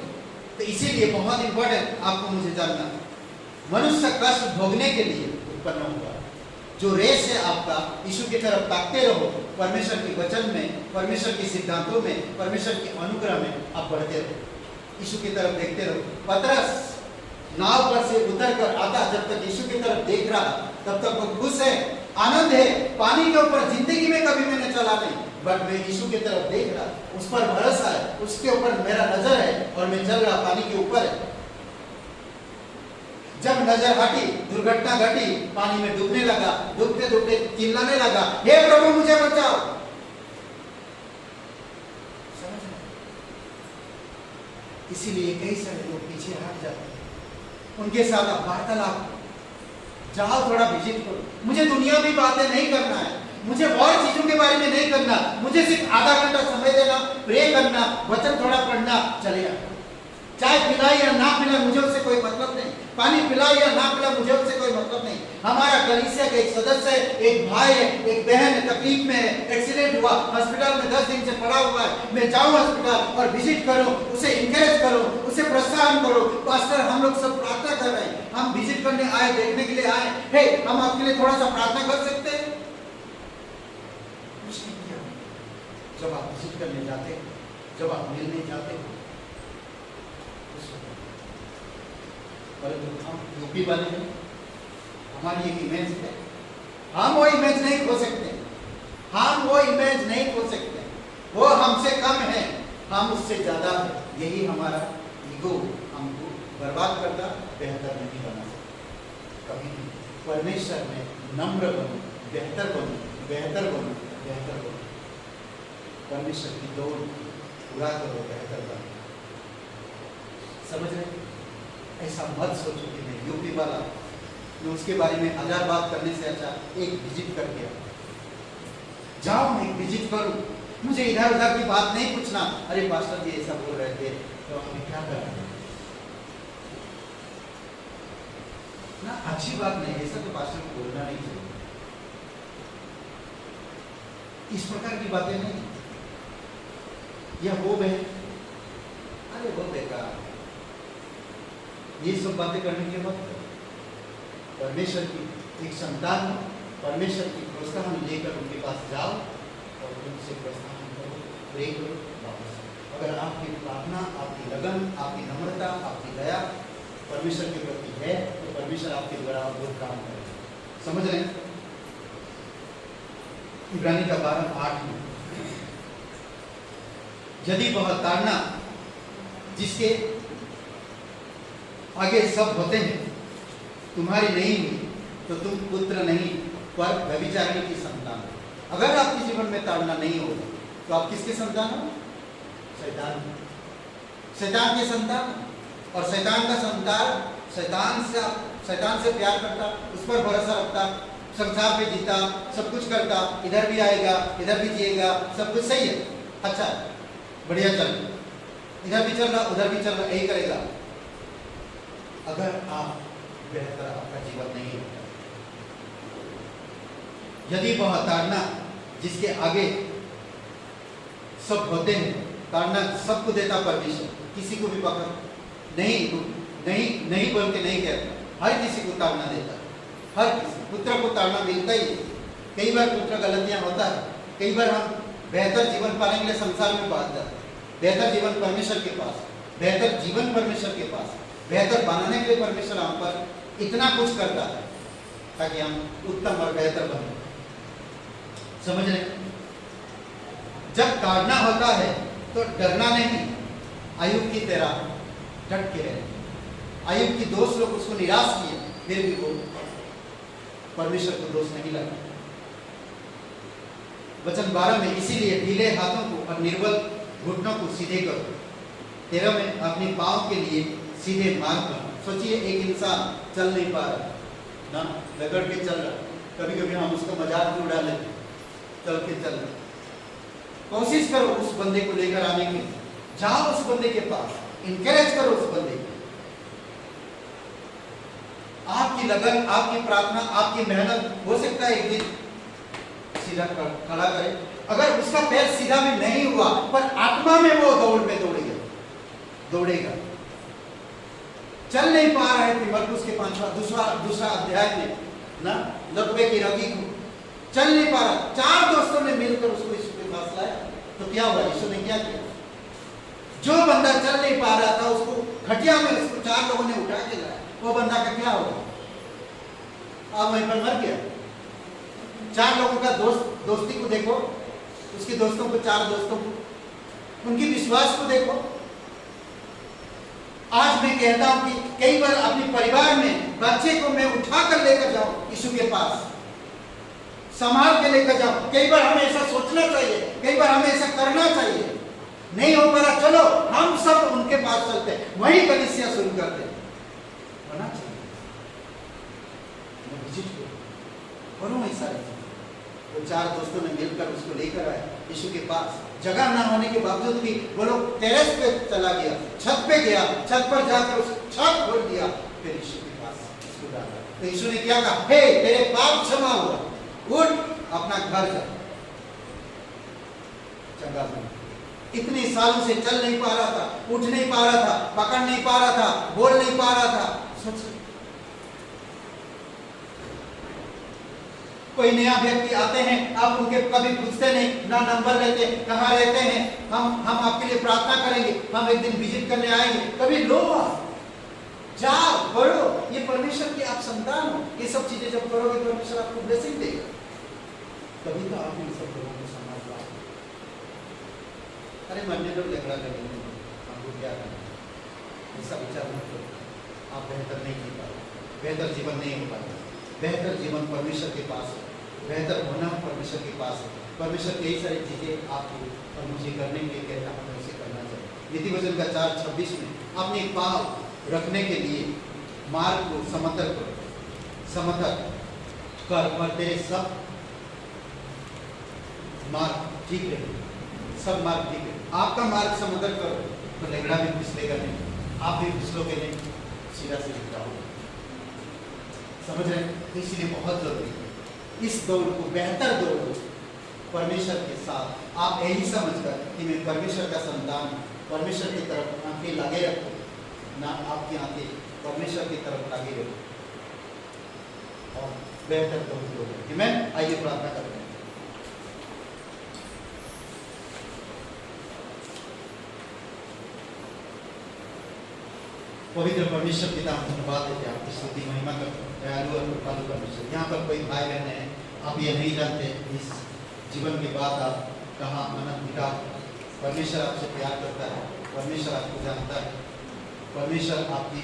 तो इसीलिए बहुत इंपॉर्टेंट आपको मुझे जानना, मनुष्य कष्ट भोगने के लिए उत्पन्न हुआ। जो रेस है आपका, यीशु की तरफ ताकते रहो, परमेश्वर के वचन में, परमेश्वर के सिद्धांतों में, परमेश्वर के अनुग्रह में आप बढ़ते रहो, यीशु की तरफ देखते रहो। पतरस नाव पर से उतर कर आता, जब तक यीशु की तरफ देख रहा तब तक वो खुश है, आनंद है। पानी के ऊपर जिंदगी में कभी मैंने चला नहीं, बट मैं यीशु की तरफ देख रहा, उस पर भरोसा है, उसके ऊपर मेरा नजर है और मैं चल रहा, पानी के ऊपर है। जब नजर हटी, दुर्घटना घटी, पानी में डूबने लगा, डूबते डूबते चिल्लाने लगा, हे प्रभु मुझे बचाओ। इसीलिए कई सारे लोग पीछे हट जाते हैं, उनके साथ आप वार्तालाप जाओ, थोड़ा विजिट करो। मुझे दुनियावी बातें नहीं करना है, मुझे और चीजों के बारे में नहीं करना, मुझे सिर्फ आधा घंटा समय देना, प्रे करना, वचन थोड़ा पढ़ना, चलेगा। चाय पिलाए या ना पिलाए मुझे उससे कोई मतलब नहीं, पानी पिलाए या ना पिलाए मुझे उससे कोई मतलब नहीं। हमारा कलीसिया का एक सदस्य है, एक भाई है, एक बहन है, तकलीफ में है, एक्सीडेंट हुआ, हॉस्पिटल में 10 दिन से पड़ा हुआ है, मैं जाऊं हॉस्पिटल और विजिट करूं, उसे इंकरेज करूं, उसे प्रोत्साहन करो। पास्टर हम लोग सब प्रार्थना कर रहे हैं, हम विजिट करने आए, देखने के लिए आए, हे हम आपके लिए थोड़ा सा प्रार्थना कर सकते हैं? कुछ नहीं किया। जब आप विजिट करने जाते हो, जब आप मिलने जाते हो, परंतु हम यूपी वाले हैं, हमारी एक इमेज है, हम वो इमेज नहीं खो सकते, हम वो इमेज नहीं खो सकते। वो हमसे कम है, हम उससे ज्यादा है। यही हमारा ईगो हमको बर्बाद करता, बेहतर नहीं बना सकता। कभी भी परमेश्वर में नम्र बनो, बेहतर बनो, बेहतर बनो, बेहतर बनो। परमेश्वर की दौड़ पूरा करो, बेहतर बनो। समझ रहे? ऐसा मत सोचो कि मैं यूपी वाला, मैं उसके बारे में 1000 बात करने से अच्छा एक विजिट कर गया। जाओ, मैं एक विजिट करूं, मुझे इधर उधर की बात नहीं पूछना। अरे पास्टर जी ऐसा बोल रहे थे तो हमें क्या करना है? अच्छी बात नहीं, ऐसा तो पास्टर को बोलना नहीं चाहिए। इस प्रकार की बातें नहीं, या वो बहन, अरे वो बेकार, ये सब बातें करने के मत करो। परमेश्वर की एक संतान, परमेश्वर की प्रोत्साहन लेकर उनके पास जाओ और उनसे प्रोत्साहन करो, प्रे करो, वापस। अगर आपकी प्रार्थना, आपकी लगन, आपकी नम्रता, आपकी दया परमेश्वर के प्रति है तो परमेश्वर आपके द्वारा बहुत काम करेगा। समझ रहे हैं? इब्रानी का 12:8 में, यदि वह ताड़ना जिसके आगे सब होते हैं तुम्हारी नहीं हुई तो तुम पुत्र नहीं पर व्यभिचारिणी की संतान हो। अगर आपके जीवन में ताड़ना नहीं होगा तो आप किसके संतान हो? शैतान के संतान। और शैतान का संतान शैतान से प्यार करता, उस पर भरोसा रखता, संसार पे जीता, सब कुछ करता, इधर भी आएगा, इधर भी जिएगा, सब कुछ सही है, अच्छा बढ़िया चल, इधर भी चल रहा, उधर भी चल रहा, यही करेगा। अगर आप बेहतर आपका जीवन नहीं होता, यदि वह ताड़ना जिसके आगे सब होते हैं, ताड़ना सबको देता परमेश्वर, किसी को भी पकड़ नहीं बोल के नहीं कहता, हर किसी को ताड़ना देता, हर किसी। पुत्र को ताड़ना मिलता ही। कई बार पुत्र गलतियां होता है, कई बार हम बेहतर जीवन पाने के लिए संसार में भाग जाते हैं, बेहतर जीवन परमेश्वर के पास, बेहतर जीवन परमेश्वर के पास, बेहतर बनाने के लिए परमेश्वर हम पर इतना कुछ करता है ताकि हम उत्तम और बेहतर बने। समझ रहे? जब ताड़ना होता है तो डरना नहीं, अय्यूब की तरह डट के रहे। अय्यूब की दोस्त लोग उसको निराश किए, फिर भी वो परमेश्वर को दोष नहीं लगा। वचन 12 में, इसीलिए ढीले हाथों को और निर्बल घुटनों को सीधे करो। 13 में, अपने पांव के लिए सीधे मार्ग पर। सोचिए, एक इंसान चल नहीं पा रहा ना, रगड़ के चल रहा, कभी कभी हम उसको मजाक में उड़ा लेते, चल के चल रहा। कोशिश करो उस बंदे को लेकर आने की, जाओ उस बंदे के पास, इंकरेज करो उस बंदे को। आपकी लगन, आपकी प्रार्थना, आपकी मेहनत हो सकता है एक दिन सीधा खड़ा करे। अगर उसका पैर सीधा में नहीं हुआ पर आत्मा में वो दौड़ में दौड़ेगा। चल नहीं पा रहा है, मरकुस के 5वां दूसरा अध्याय में ना, लकवे की रगी को चल नहीं पा रहा, 4 दोस्तों ने मिलकर उसको यीशु के पास लाया। तो क्या हुआ? यीशु ने क्या किया? जो बंदा चल नहीं पा रहा था उसको खटिया में उसको 4 लोगों ने उठा के लाया। वो बंदा का क्या हुआ? आप वहीं पर मर गया। 4 लोगों का दोस्ती को देखो, उसके दोस्तों को, 4 दोस्तों को, उनकी विश्वास को देखो। आज मैं कहता हूं कि कई बार अपने परिवार में बच्चे को मैं उठा कर लेकर जाऊं यीशु के पास, संभाल के लेकर जाऊं। कई बार हमें ऐसा सोचना चाहिए, कई बार हमें ऐसा करना चाहिए। नहीं हो पा रहा, चलो हम सब उनके पास चलते हैं, वही कलीसिया शुरू करते हैं। होना चाहिए, करो ऐसा। वो 4 दोस्तों ने मिलकर उसको लेकर आए यीशु के पास। जगह ना होने के बावजूद भी वो लोग टेरेस पे चला गया, छत पे गया, छत पर जाकर उस छत खोल दिया, फिर यीशु के पास उसको डाला। तो यीशु ने क्या कहा? हे, तेरे पाप क्षमा हुआ, उठ अपना घर जा। चंगा बन। इतने सालों से चल नहीं पा रहा था, उठ नहीं पा रहा था, पकड़ नहीं पा रहा था, बोल नहीं पा रहा था। सोच, कोई नया व्यक्ति आते हैं, आप उनके कभी पूछते नहीं, ना नंबर लेते, कहाँ रहते हैं, हम आपके लिए प्रार्थना करेंगे, हम एक दिन विजिट करने आएंगे। कभी लो, जाओ, बढ़ो, ये परमेश्वर की आप संतान हो। ये सब चीजें जब करोगे परमेश्वर आपको ब्लेसिंग देगा। तभी तो आप इन सब लोगों को समझ पाओ। अरे मरने लोग झगड़ा करेंगे, हमको क्या करना, ऐसा विचार मत करो। आप बेहतर नहीं कर पाओ, बेहतर जीवन नहीं हो पाएगा। बेहतर जीवन परमेश्वर के पास है, बेहतर होना परमेश्वर के पास है। परमेश्वर कई सारी चीजें आपको और मुझे करने के लिए कहता है, हमें उसे करना चाहिए। नीति वचन का 4:26 में, अपने पांव रखने के लिए मार्ग को समतल कर और तेरे सब मार्ग ठीक रहे, सब मार्ग ठीक है। आपका मार्ग समतल करो तो लंगड़ा भी फिसलेगा नहीं, आप भी फिसलोगे नहीं, सीधा सीधा होगा। समझ रहे हैं? तो इसलिए बहुत जरूरी है इस दौड़ को, बेहतर दौड़ परमेश्वर के साथ आप यही समझकर कि मैं परमेश्वर का संतान हूं, परमेश्वर की तरफ आंखें लगे रखो, ना आपकी आंखें परमेश्वर की तरफ लगे रखो और बेहतर दौड़ लो। आमीन। आइए प्रार्थना करते हैं। पवित्र परमेश्वर पिता, हम धन्यवाद देते हैं, आपकी स्तुति महिमा करते हैं, दयालु और कृपालु परमेश्वर। यहाँ पर कोई भाई बहन है, आप ये नहीं जानते इस जीवन के बाद आप कहाँ अनंत बिता। परमेश्वर आपसे प्यार करता है, परमेश्वर आपको जानता है, परमेश्वर आपकी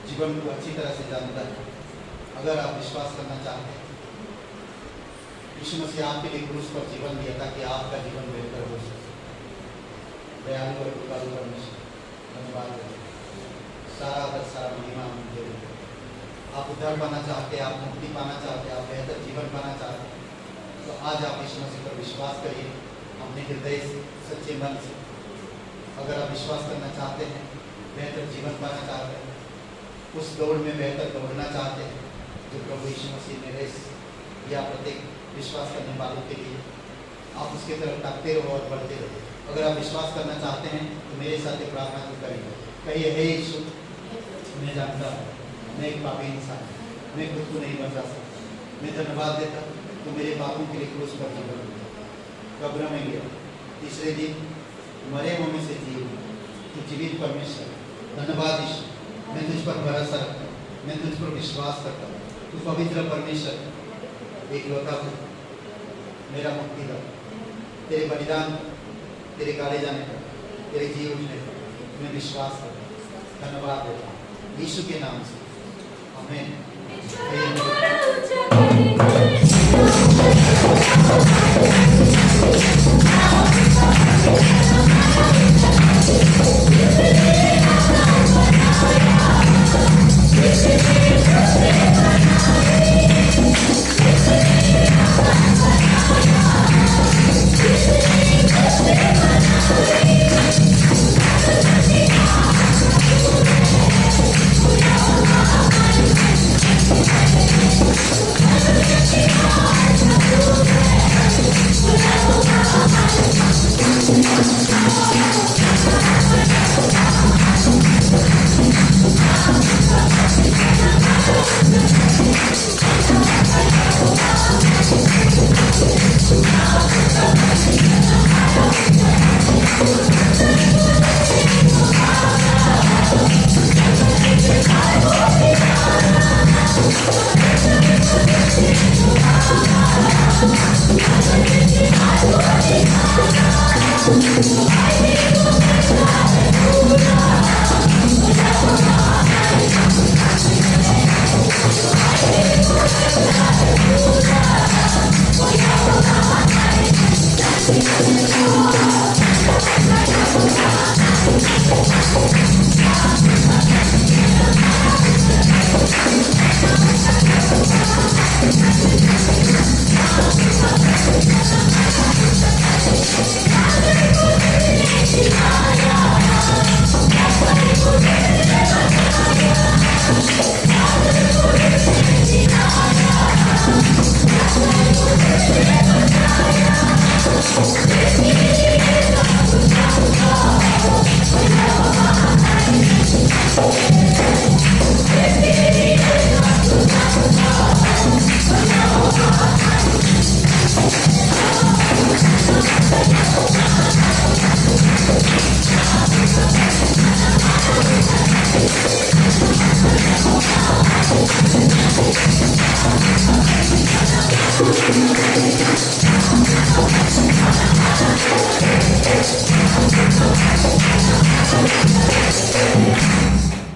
जीवन को अच्छी तरह से जानता है। अगर आप विश्वास करना चाहते हैं, यीशु मसीह आपके लिए क्रूस पर जीवन दिया ताकि आपका जीवन बेहतर हो सके। दयालु और कृपालु परमेश्वर, धन्यवाद देते हैं, सारा आदर सारा महिमा हम दे देते हैं। आप उद्धार पाना चाहते हैं, आप मुक्ति पाना चाहते हैं, आप बेहतर जीवन पाना चाहते हैं, तो आज आप यीशु मसीह पर विश्वास करिए अपने हृदय से, सच्चे मन से। अगर आप विश्वास करना चाहते हैं, बेहतर जीवन पाना चाहते हैं, उस दौड़ में बेहतर दौड़ना चाहते हैं जो प्रभु यीशु मसीह ने रेस या प्रत्येक विश्वास करने वालों के लिए, आप उसके तरफ ताकते रहो और बढ़ते रहो। अगर आप विश्वास करना चाहते हैं तो मेरे साथ एक प्रार्थना तो करिए, कहिए, हे यीशु, मैं जानता हूँ मैं एक पापी इंसान हूँ, मैं खुद को नहीं बचा सकता, मैं धन्यवाद देता तो मेरे पापों के लिए क्रूस पर जीवन दिया, कब्र में गया, तीसरे दिन मरे हुए में से जी तो जीवित परमेश्वर, धन्यवाद यीशु, मैं तुझ पर भरोसा रखता हूँ, मैं तुझ पर विश्वास करता हूँ, तू पवित्र परमेश्वर, एक लौता हो, मेरा मुक्तिदाता, तेरे बलिदान, तेरे गाड़े जाने पर, तेरे जी उठने पर मैं विश्वास करता हूँ, धन्यवाद देता हूँ यीशु के नाम से, आमीन।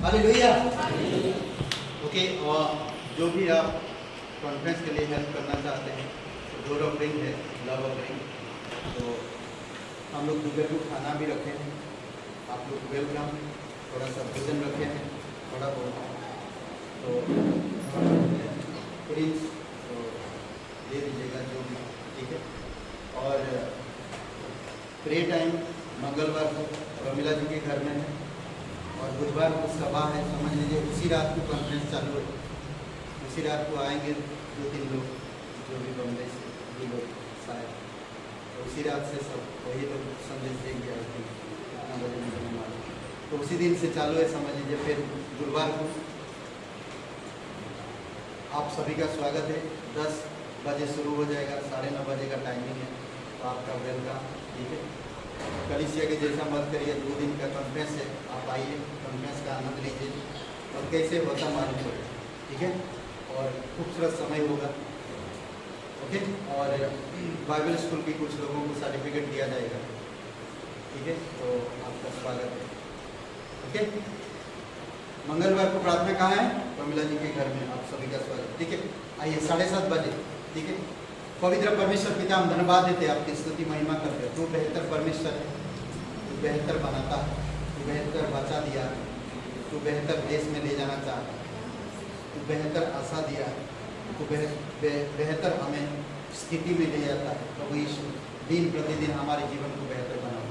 हालेलुया। ओके, और जो भी आप कॉन्फ्रेंस के लिए हेल्प करना चाहते हैं, डोर ऑफरिंग है, लव ऑफरिंग, तो हम लोग दोपहर को खाना भी रखे हैं, आप लोग वेलकम, थोड़ा सा भोजन रखे हैं, थोड़ा बहुत तो प्लीज तो दे दीजिएगा जो भी, ठीक है। और प्रे टाइम मंगलवार को प्रमिला जी के घर में है और बुधवार को सभा है, समझ लीजिए उसी रात को कॉन्फ्रेंस चालू है, उसी उसी रात को आएंगे 2-3 लोग जो भी बम्बई से 2 लोग शायद, तो उसी रात से सब वही लोग संदेश देंगे कि कितना बजे निकलने वाले। तो उसी दिन से चालू है, समझ लीजिए। फिर गुरुवार को आप सभी का स्वागत है। 10 बजे शुरू हो जाएगा, 9:30 बजे का टाइमिंग है, तो आपका वेलकम। ठीक है, कलीसिया के जैसा मत करिए। 2 दिन का कॉन्फ्रेंस है, आप आइए, कॉन्फ्रेंस का आनंद लीजिए और कैसे होता मालूम पड़े। ठीक है, और खूबसूरत समय होगा। ओके, और बाइबल स्कूल की कुछ लोगों को सर्टिफिकेट दिया जाएगा। ठीक है, तो आपका स्वागत है। ओके, मंगलवार को प्रार्थना कहाँ है? प्रमिला जी के घर में, आप सभी का स्वागत। ठीक है, आइए 7:30 बजे। ठीक है, पवित्र परमेश्वर पिता, हम धन्यवाद देते हैं, आपकी स्तुति महिमा करते हैं। तू बेहतर परमेश्वर है, तू बेहतर बनाता है, तू बेहतर बचा दिया, तू बेहतर देश में ले जाना चाहता है, तू बेहतर आशा दिया है, तू बेहतर हमें स्थिति में ले जाता है। प्रभु यीशु, दिन प्रतिदिन हमारे जीवन को बेहतर बनाओ।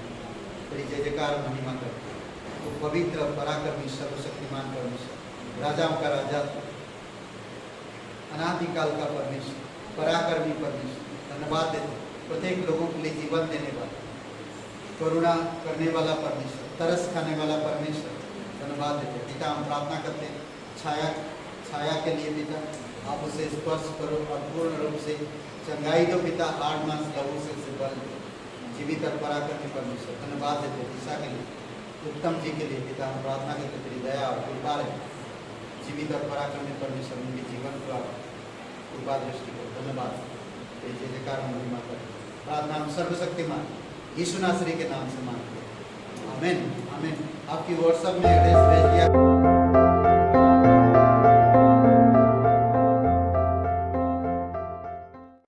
तेरी जय जयकार महिमा करते हैं। तो पवित्र पराक्रमी सर्वशक्तिमान परमेश्वर, राजाओं का राजा, अनादिकाल का परमेश्वर, पराक्रमी परमेश्वर, धन्यवाद देते हैं। प्रत्येक लोगों के लिए जीवन देने वाला, करुणा करने वाला परमेश्वर, तरस खाने वाला परमेश्वर, धन्यवाद देते हैं। पिता, हम प्रार्थना करते हैं छाया के लिए पिता, आप उसे स्पर्श करो और पूर्ण रूप से चंगाई दो पिता। 8 मास लहू से बल जीवित और पराक्रमी परमेश्वर, धन्यवाद देते हैं। दिशा के लिए, उत्तम जी के लिए पिता, हम प्रार्थना करते, तेरी दया और कृपा रहे। जीवित और पराक्रमी परमेश्वर, उनके जीवन को आप कृपा दृष्टि करो। धन्यवाद, जय जयकार महिमा करें। प्रार्थना हम सर्वशक्तिमान यीशु नासरी के नाम से मांगते हैं, आमीन आमीन। आपकी व्हाट्सएप में एड्रेस भेज दिया।